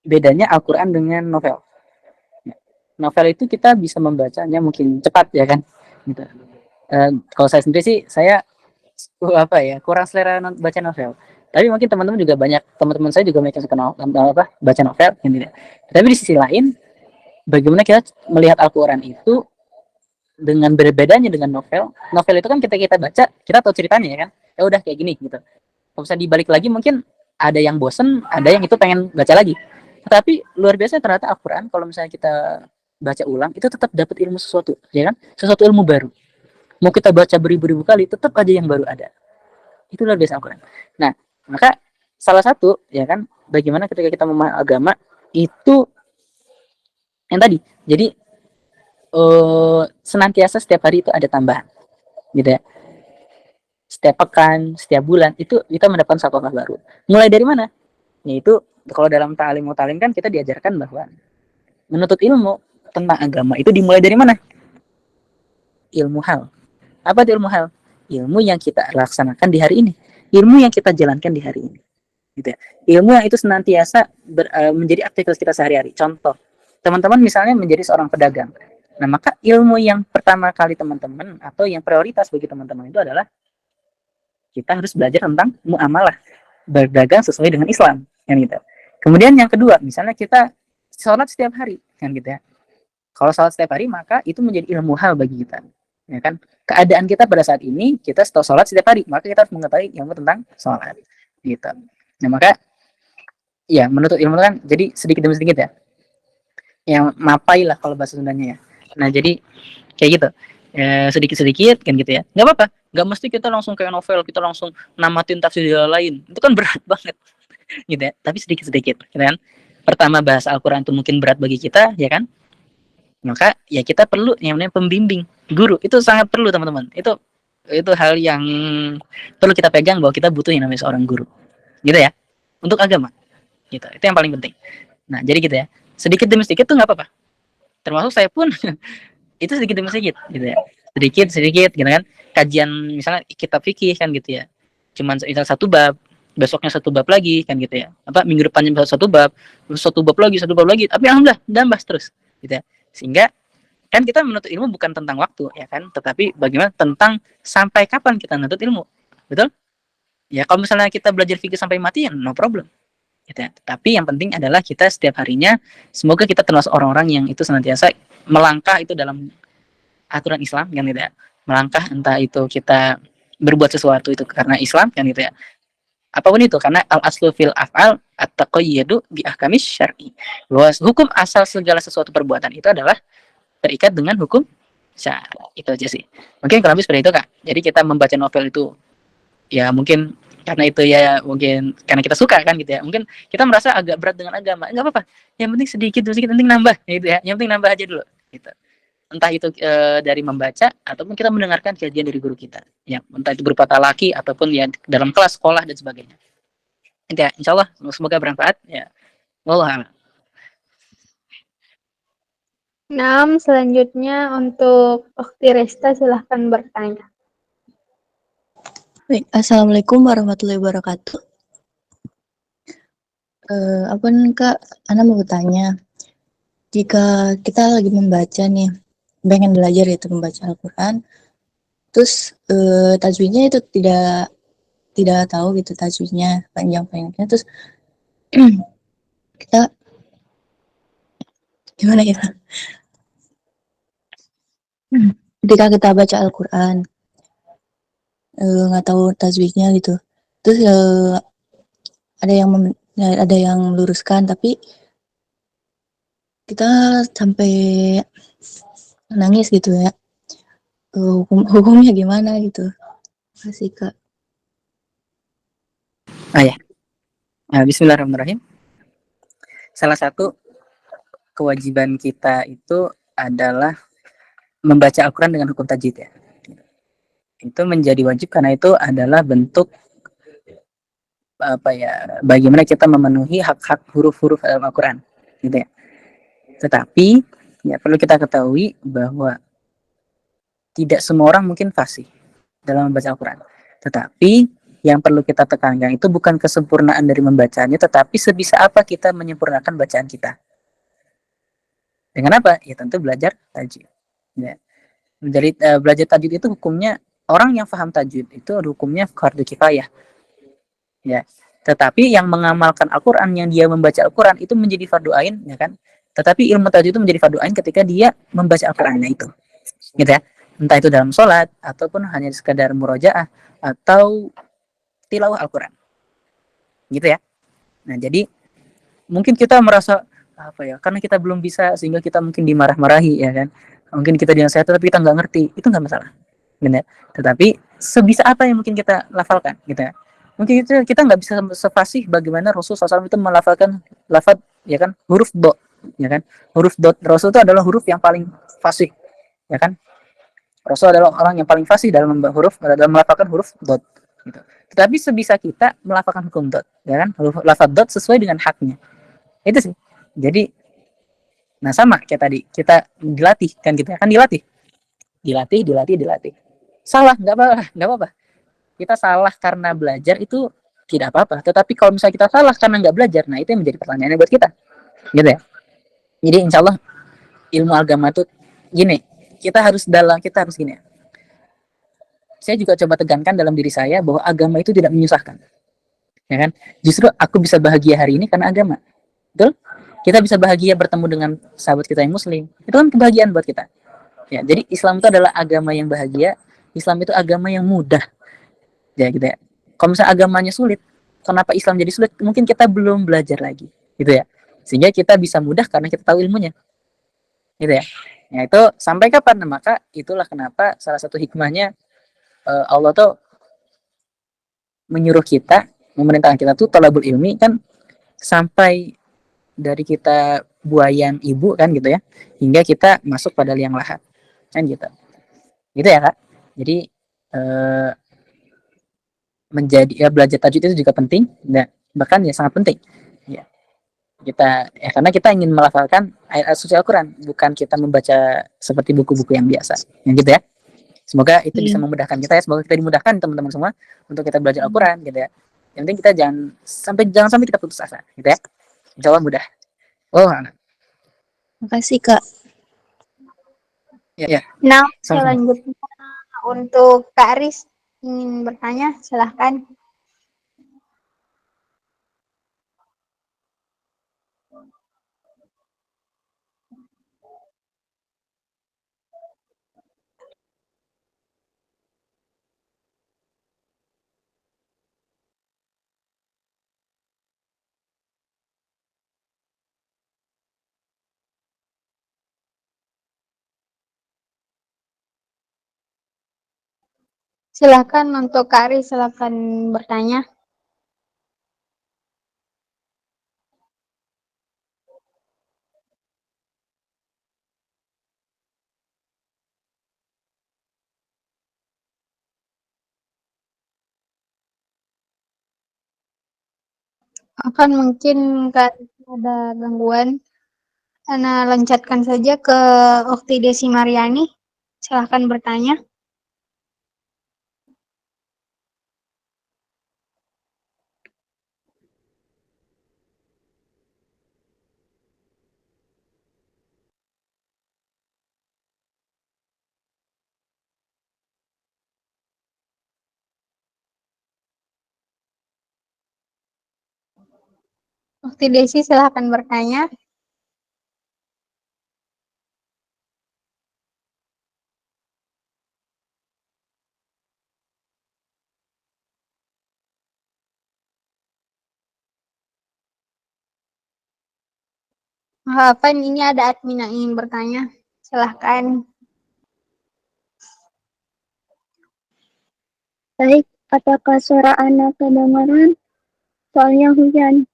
Bedanya Al-Quran dengan novel. Novel itu kita bisa membacanya mungkin cepat ya kan. Gitu. Kalau saya sendiri sih saya kurang selera baca novel. Tapi mungkin teman-teman juga banyak, teman-teman saya juga banyak yang suka baca novel gitu. Tapi di sisi lain, bagaimana kita melihat Al-Quran itu dengan berbedanya dengan novel. Novel itu kan kita baca, kita tahu ceritanya ya kan. Ya udah kayak gini gitu. Kalau bisa dibalik lagi mungkin ada yang bosen, ada yang itu pengen baca lagi. Tetapi luar biasa ternyata Al-Quran kalau misalnya kita baca ulang itu tetap dapat ilmu sesuatu, ya kan? Sesuatu ilmu baru. Mau kita baca beribu-ribu kali tetap aja yang baru ada. Itu luar biasa Al-Quran. Nah, maka salah satu ya kan bagaimana ketika kita memahami agama itu yang tadi. Jadi senantiasa setiap hari itu ada tambahan gitu ya, setiap pekan, setiap bulan itu kita mendapatkan satu hal baru. Mulai dari mana? Yaitu kalau dalam ta'lim kan kita diajarkan bahwa menuntut ilmu tentang agama itu dimulai dari mana? Ilmu hal. Apa itu ilmu hal? Ilmu yang kita laksanakan di hari ini, ilmu yang kita jalankan di hari ini gitu ya. Ilmu yang itu senantiasa menjadi aktivitas kita sehari-hari. Contoh, teman-teman misalnya menjadi seorang pedagang. Nah, maka ilmu yang pertama kali teman-teman atau yang prioritas bagi teman-teman itu adalah kita harus belajar tentang muamalah, berdagang sesuai dengan Islam, kan gitu. Kemudian yang kedua, misalnya kita sholat setiap hari, kan gitu ya. Kalau sholat setiap hari, maka itu menjadi ilmu hal bagi kita, ya kan. Keadaan kita pada saat ini, kita sholat setiap hari, maka kita harus mengetahui ilmu tentang sholat, gitu. Nah, maka ya menuntut ilmu kan jadi sedikit demi sedikit ya. Yang mapai lah kalau bahasa Sundanya ya. Nah jadi kayak gitu sedikit-sedikit kan gitu ya, nggak apa-apa, nggak mesti kita langsung kayak novel, kita langsung namatin tafsir lain, itu kan berat banget gitu ya, tapi sedikit-sedikit gitu kan. Pertama bahasa Al-Quran itu mungkin berat bagi kita ya kan, maka ya kita perlu yang namanya pembimbing, guru, itu sangat perlu teman-teman, itu hal yang perlu kita pegang bahwa kita butuh yang namanya seorang guru gitu ya, untuk agama gitu, itu yang paling penting. Nah jadi gitu ya, sedikit demi sedikit tuh nggak apa-apa, termasuk saya pun itu sedikit demi sedikit gitu ya. sedikit gitu kan, kajian misalnya kitab fikih kan gitu ya, cuman misal satu bab, besoknya satu bab lagi kan gitu ya, apa minggu depannya satu bab, terus satu bab lagi, tapi alhamdulillah nambah terus gitu ya. Sehingga kan kita menuntut ilmu bukan tentang waktu ya kan, tetapi bagaimana tentang sampai kapan kita menuntut ilmu, betul ya. Kalau misalnya kita belajar fikih sampai mati ya no problem gitu ya. Tapi yang penting adalah kita setiap harinya semoga kita termasuk orang-orang yang itu senantiasa melangkah itu dalam aturan Islam kan gitu ya, melangkah entah itu kita berbuat sesuatu itu karena Islam kan gitu ya, apapun itu, karena al aslu fil af'al at-taqayyadu bi ahkamis syar'i, bahwa hukum asal segala sesuatu perbuatan itu adalah terikat dengan hukum syara. Itu aja sih mungkin kurang lebih seperti itu Kak. Jadi kita membaca novel itu ya mungkin karena itu ya, mungkin karena kita suka kan gitu ya, mungkin kita merasa agak berat dengan agama, nggak apa-apa, yang penting sedikit sedikit, penting nambah gitu ya, yang penting nambah aja dulu gitu. Entah itu dari membaca ataupun kita mendengarkan kajian dari guru kita ya, entah itu berupa talaki ataupun ya dalam kelas sekolah dan sebagainya. Ya, insya Allah semoga bermanfaat ya. Wallah. Nah, selanjutnya untuk Ukhti Resta silahkan bertanya. Baik, Assalamualaikum warahmatullahi wabarakatuh. Apa nih Kak, Ana mau bertanya, jika kita lagi membaca nih, pengen belajar itu membaca Al-Quran, terus tajwidnya itu tidak tahu gitu tajwidnya panjang-panjangnya, terus kita gimana ya? Ketika kita baca Al-Quran, nggak tahu tajwidnya gitu, terus ada yang meluruskan, tapi kita sampai nangis gitu ya, hukumnya gimana gitu. Makasih Kak. Nah, bismillahirrahmanirrahim. Salah satu kewajiban kita itu adalah membaca Al-Quran dengan hukum tajwid ya. Itu menjadi wajib karena itu adalah bentuk apa ya, bagaimana kita memenuhi hak-hak huruf-huruf dalam Al-Quran gitu ya. Tetapi ya perlu kita ketahui bahwa tidak semua orang mungkin fasih dalam membaca Al-Quran. Tetapi yang perlu kita tekankan itu bukan kesempurnaan dari membacanya, tetapi sebisa apa kita menyempurnakan bacaan kita. Dengan apa? Ya tentu belajar tajwid. Ya. Jadi belajar tajwid itu hukumnya, orang yang paham tajwid itu hukumnya fardu kifayah. Ya. Tetapi yang mengamalkan Al-Quran, yang dia membaca Al-Quran itu menjadi fardu ain, ya kan? Tetapi ilmu tajwid itu menjadi fardu ain ketika dia membaca Al-Qurannya itu. Gitu ya. Entah itu dalam sholat ataupun hanya sekadar murojaah atau tilawah Al-Quran gitu ya. Nah jadi mungkin kita merasa apa ya, karena kita belum bisa sehingga kita mungkin dimarah-marahi ya kan, mungkin kita dinasihat tapi kita nggak ngerti, itu nggak masalah benar. Tetapi sebisa apa yang mungkin kita lafalkan gitu ya, mungkin kita nggak bisa sefasih bagaimana Rasul SAW itu melafalkan lafaz ya kan, huruf do ya kan, huruf dot. Rasul itu adalah huruf yang paling fasih ya kan, Rasul adalah orang yang paling fasih dalam huruf, dalam melafalkan huruf dot gitu. Tetapi sebisa kita melafalkan hukum dot, ya kan? Lafaz dot sesuai dengan haknya. Itu sih. Jadi, nah sama kayak tadi kita dilatih kan gitu ya, kan dilatih. Salah nggak apa-apa. Kita salah karena belajar itu tidak apa-apa. Tetapi kalau misalnya kita salah karena nggak belajar, nah itu yang menjadi pertanyaannya buat kita, gitu ya. Jadi insya Allah ilmu agama itu gini, kita harus gini ya. Saya juga coba tegankan dalam diri saya bahwa agama itu tidak menyusahkan, ya kan? Justru aku bisa bahagia hari ini karena agama, betul? Kita bisa bahagia bertemu dengan sahabat kita yang Muslim, itu kan kebahagiaan buat kita. Ya, jadi Islam itu adalah agama yang bahagia. Islam itu agama yang mudah, ya gitu ya. Kalau misalnya agamanya sulit, kenapa Islam jadi sulit? Mungkin kita belum belajar lagi, gitu ya. Sehingga kita bisa mudah karena kita tahu ilmunya, gitu ya. Ya itu sampai kapan? Nah, maka itulah kenapa salah satu hikmahnya Allah tuh menyuruh kita, memerintahkan kita tuh thalabul ilmi kan, sampai dari kita buayan ibu kan gitu ya, hingga kita masuk pada liang lahat kan gitu ya Kak. Jadi menjadi ya, belajar tajwid itu juga penting, dan bahkan ya sangat penting ya. Kita karena kita ingin melafalkan ayat suci Al-Quran, bukan kita membaca seperti buku-buku yang biasa yang gitu ya. Semoga itu bisa memudahkan kita ya, semoga kita dimudahkan teman-teman semua untuk kita belajar Al-Quran gitu ya. Yang penting kita jangan sampai kita putus asa gitu ya. Insya Allah mudah. Oh, Makasih Kak. ya. Nah, Sama-sama. selanjutnya untuk Kak Aris ingin bertanya, silahkan. Silahkan untuk Kak Aris, silahkan bertanya. Akan mungkin Kak Aris ada gangguan. Ana loncatkan saja ke Ukti Desi Mariani. Silahkan bertanya. Ukti Desi, silahkan bertanya. Apa ini ada admin yang ingin bertanya? Silahkan. Baik, apakah suara anak kedengaran? Soalnya hujan.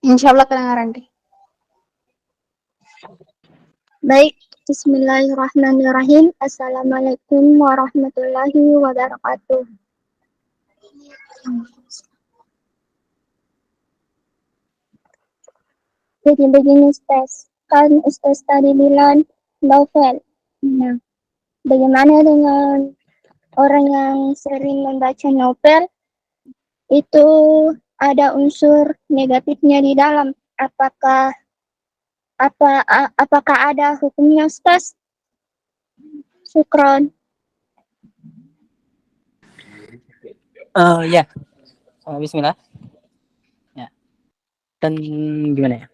Insya Allah kedengaran deh. Baik, bismillahirrahmanirrahim. Assalamualaikum warahmatullahi wabarakatuh. Jadi begini Ustaz, kan Ustaz tadi bilang novel. Nah, bagaimana dengan orang yang sering membaca novel? Itu ada unsur negatifnya di dalam. Apakah ada hukumnya Ustaz? Syukron. Ya. Bismillah. Ya. Dan gimana ya?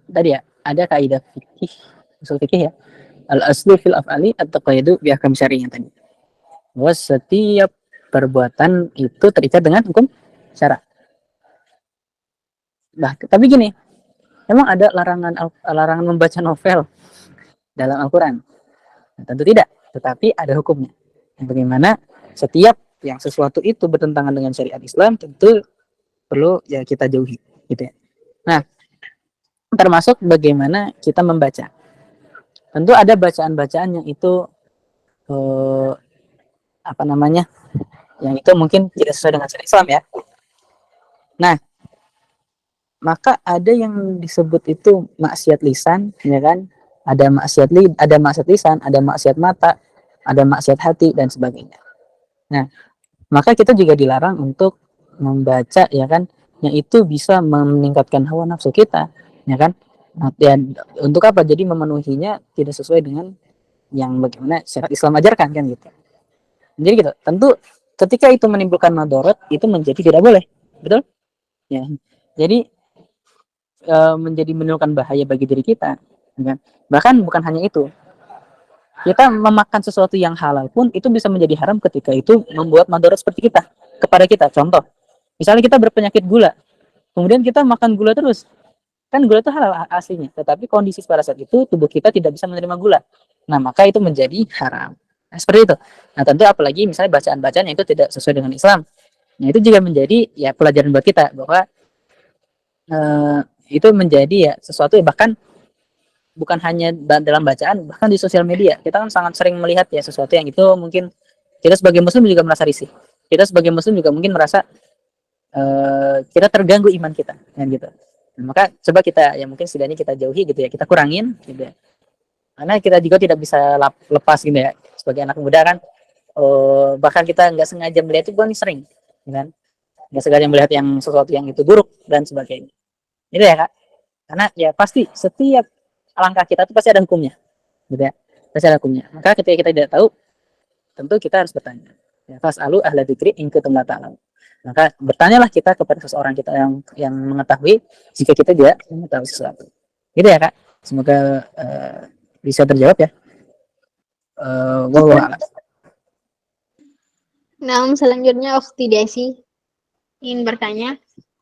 Tadi ya ada kaidah fikih, usul fikih ya. Al-aslu fil af'ali at-taqayyudu bi ahkam syar'iyyah tadi. Bahwa setiap perbuatan itu terikat dengan hukum syara. Nah, tapi gini, emang ada larangan membaca novel dalam Al-Quran? Nah, tentu tidak, tetapi ada hukumnya. Bagaimana setiap yang sesuatu itu bertentangan dengan syariat Islam tentu perlu ya kita jauhi, gitu ya. Nah, termasuk bagaimana kita membaca. Tentu ada bacaan-bacaan yang itu apa namanya, yang itu mungkin tidak sesuai dengan syariat Islam ya. Nah, maka ada yang disebut itu maksiat lisan, ya kan? Ada maksiat lisan, ada maksiat mata, ada maksiat hati dan sebagainya. Nah, maka kita juga dilarang untuk membaca, ya kan, yang itu bisa meningkatkan hawa nafsu kita, ya kan? Nah, dan untuk apa? Jadi memenuhinya tidak sesuai dengan yang bagaimana syariat Islam ajarkan kan gitu. Jadi gitu. Tentu ketika itu menimbulkan madorot itu menjadi tidak boleh, betul? Ya. Jadi menjadi menimbulkan bahaya bagi diri kita, ya kan? Bahkan bukan hanya itu. Kita memakan sesuatu yang halal pun itu bisa menjadi haram ketika itu membuat madorot seperti kita kepada kita. Contoh, misalnya kita berpenyakit gula, kemudian kita makan gula terus, kan gula itu halal aslinya, tetapi kondisi pada saat itu tubuh kita tidak bisa menerima gula. Nah, maka itu menjadi haram. Nah, seperti itu. Nah, tentu apalagi misalnya bacaan-bacaan yang itu tidak sesuai dengan Islam. Nah, itu juga menjadi ya pelajaran buat kita bahwa itu menjadi ya sesuatu ya, bahkan bukan hanya dalam bacaan, bahkan di sosial media kita kan sangat sering melihat ya sesuatu yang itu mungkin kita sebagai muslim juga merasa risih, kita sebagai muslim juga mungkin merasa kita terganggu iman kita kan gitu. Nah, maka coba kita ya mungkin setidaknya kita jauhi gitu ya, kita kurangin gitu ya. Karena kita juga tidak bisa lepas gitu ya sebagai anak muda kan. Bahkan kita nggak sengaja melihat itu kan sering, kan? Nggak sengaja melihat yang sesuatu yang itu buruk dan sebagainya. Itu ya kak. Karena ya pasti setiap langkah kita itu pasti ada hukumnya, gitu ya. Pasti ada hukumnya. Maka ketika kita tidak tahu, tentu kita harus bertanya. Ya, fas'alu ahla dzikri in kuntum la ta'lamun. Maka bertanyalah kita kepada seseorang kita yang mengetahui jika kita tidak mengetahui sesuatu. Gitu ya kak. Semoga bisa terjawab ya. Wallahu a'lam. Nah, selanjutnya Ukhti Desi ingin bertanya.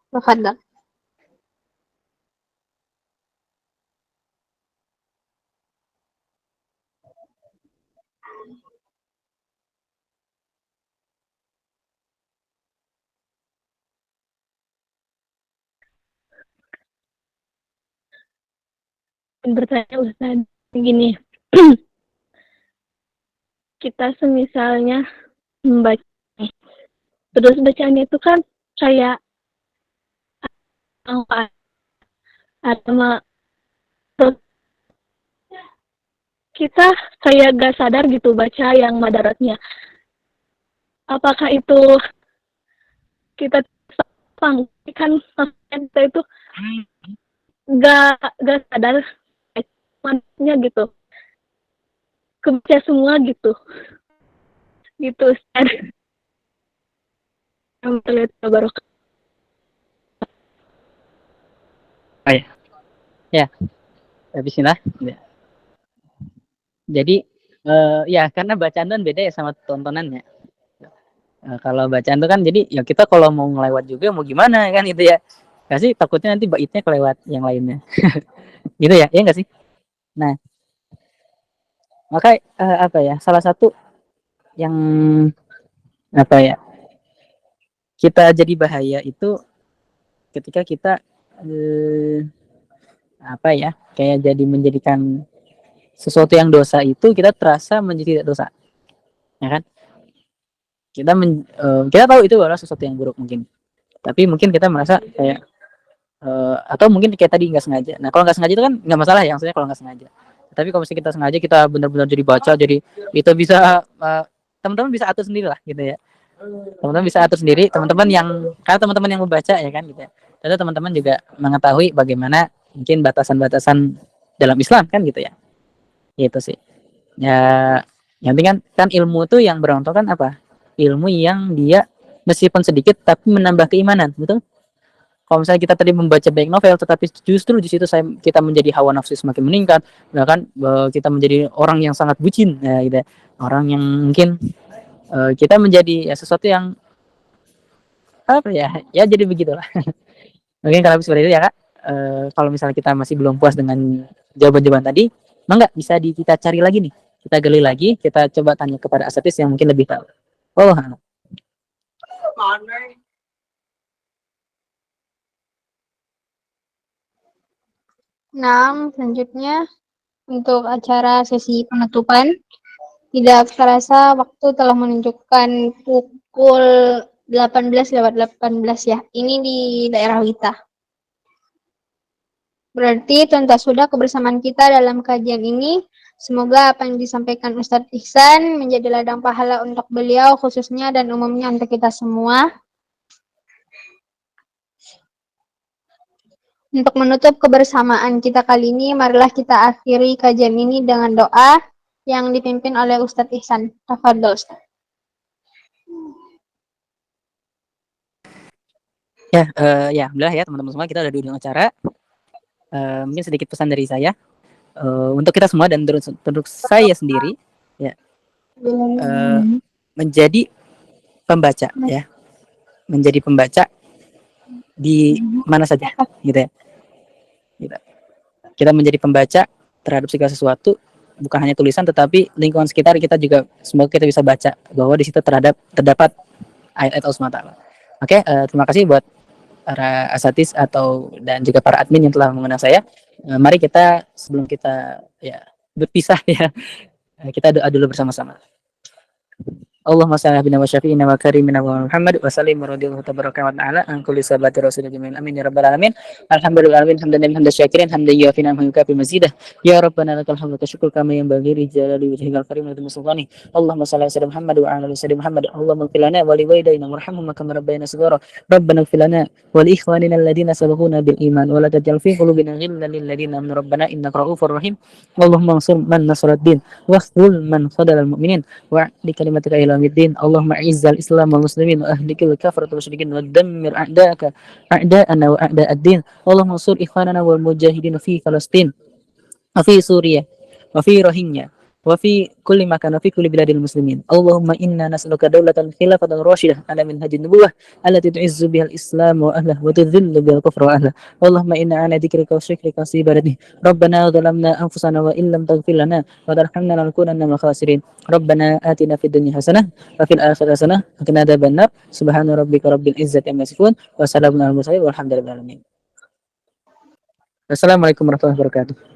Tafadhal. Bertanya Ustaz gini. Kita semisalnya membaca, terus bacaannya itu kan kayak ada terus kita kayak gak sadar gitu baca yang madaratnya. Apakah itu kita kan kita itu gak sadar mananya gitu, kebaca semua gitu Ustaz. Ya, bismillah. Ya. Jadi ya karena bacaan kan beda ya sama tontonannya. Kalau bacaan itu kan jadi ya kita kalau mau ngelewat juga mau gimana kan itu ya. Kasih takutnya nanti baitnya kelewat yang lainnya. Gitu ya, iya enggak sih? Nah, maka apa ya? Salah satu yang apa ya? Kita jadi bahaya itu ketika kita apa ya? Kayak jadi menjadikan sesuatu yang dosa itu kita terasa menjadi tidak dosa. Ya kan? Kita tahu itu adalah sesuatu yang buruk mungkin. Tapi mungkin kita merasa kayak atau mungkin kayak tadi nggak sengaja. Nah kalau nggak sengaja itu kan nggak masalah ya, maksudnya kalau nggak sengaja. Tapi kalau misalnya kita sengaja, kita benar-benar jadi baca, jadi itu bisa teman-teman bisa atur sendiri lah gitu ya. Teman-teman bisa atur sendiri, teman-teman yang karena teman-teman yang membaca ya kan gitu ya. Tentu teman-teman juga mengetahui bagaimana mungkin batasan-batasan dalam Islam kan gitu ya. Gitu sih. Ya yang penting kan ilmu tuh yang berontok kan apa? Ilmu yang dia meskipun sedikit tapi menambah keimanan, betul? Kalau misalnya kita tadi membaca baik novel, tetapi justru di situ kita menjadi hawa nafsu semakin meningkat, bahkan kita menjadi orang yang sangat bucin, ya, gitu. Orang yang mungkin kita menjadi ya, sesuatu yang apa ya, ya jadi begitulah. Mungkin kalau seperti itu ya kak. Kalau misalnya kita masih belum puas dengan jawaban-jawaban tadi, enggak bisa kita cari lagi nih, kita gali lagi, kita coba tanya kepada asatidz yang mungkin lebih tahu. Oh, Nah, selanjutnya untuk acara sesi penutupan, tidak terasa waktu telah menunjukkan pukul 18:18 ya. Ini di daerah Wita. Berarti tuntas sudah kebersamaan kita dalam kajian ini. Semoga apa yang disampaikan Ustadz Ihsan menjadi ladang pahala untuk beliau khususnya dan umumnya untuk kita semua. Untuk menutup kebersamaan kita kali ini, marilah kita akhiri kajian ini dengan doa yang dipimpin oleh Ustadz Ihsan. Tafadhol Ustadz. Ya, alhamdulillah ya teman-teman semua, kita udah di ujung acara. Mungkin sedikit pesan dari saya untuk kita semua dan untuk saya sendiri, ya, menjadi pembaca, ya, menjadi pembaca di mana saja, gitu ya. Kita menjadi pembaca terhadap segala sesuatu, bukan hanya tulisan, tetapi lingkungan sekitar kita juga semoga kita bisa baca bahwa di situ terdapat ayat-ayat Allah SWT. Oke, terima kasih buat para asatidz dan juga para admin yang telah mengundang saya. Mari kita sebelum kita ya berpisah ya, kita doa dulu bersama-sama. Allahumma salli ala wa syafi'ina wa karimina wa Muhammad wa sallim wa radiyallahu tabaraka wa ta'ala an kulli sahabati rasulillah jami'in amin ya rabbal alamin. Alhamdulillah alamin hamdan lillahi hamdan syakirin hamdan yuafina wa yukafi mazidah. Ya rabbana lakal hamdu wa syukur kama yanbaghi li jalali wajhikal karim wa sultani. Allahumma salli ala sayyidina Muhammad wa ala ali sayyidina Muhammad. Allahumma ighfir lana wa li walidayna warhamhum kama rabbayana shighara. Rabbana ighfir lana wa li ikhwanina alladhina sabaquna bil iman wa la taj'al fi qulubina ghillan lil ladzina amanu rabbana innaka ra'ufur rahim. Allahumma ansur man nasara ad-din wa khzul man khadala al-mu'minin wa'li kalimatika ila yaumiddin. Allahumma izzal islam wal muslimin wa ahlikil kafarata wal musyrikin wa dammir a'da'aka a'da'ana wa a'da'ad-din. Allahumma ansur ikhwanana wal mujahidin fi Palestin wa fi Suriah wa fi Rohingya wa fi kulli makan wa fi kulli biladil muslimin. Allahumma inna nas'aluka dawlatan khilafatan rasyidah ala minhajin nubuwah allati tu'izzu bihal islam wa ahlah wa tudhillu bihal kufra wa ahlah. Allahumma inna ala dzikrika wa syukrika wa ibadatik. Rabbana zalamna anfusana wa illam taghfir lana wa tarhamna lanakunanna minal khasirin. Rabbana atina fid dunya hasanah wa fil akhirati hasanah wa qina adzabannar. Subhana rabbika rabbil izzati amma yasifun wa salamun alal mursalin walhamdulillahi rabbil alamin. Wassalamualaikum warahmatullahi wabarakatuh.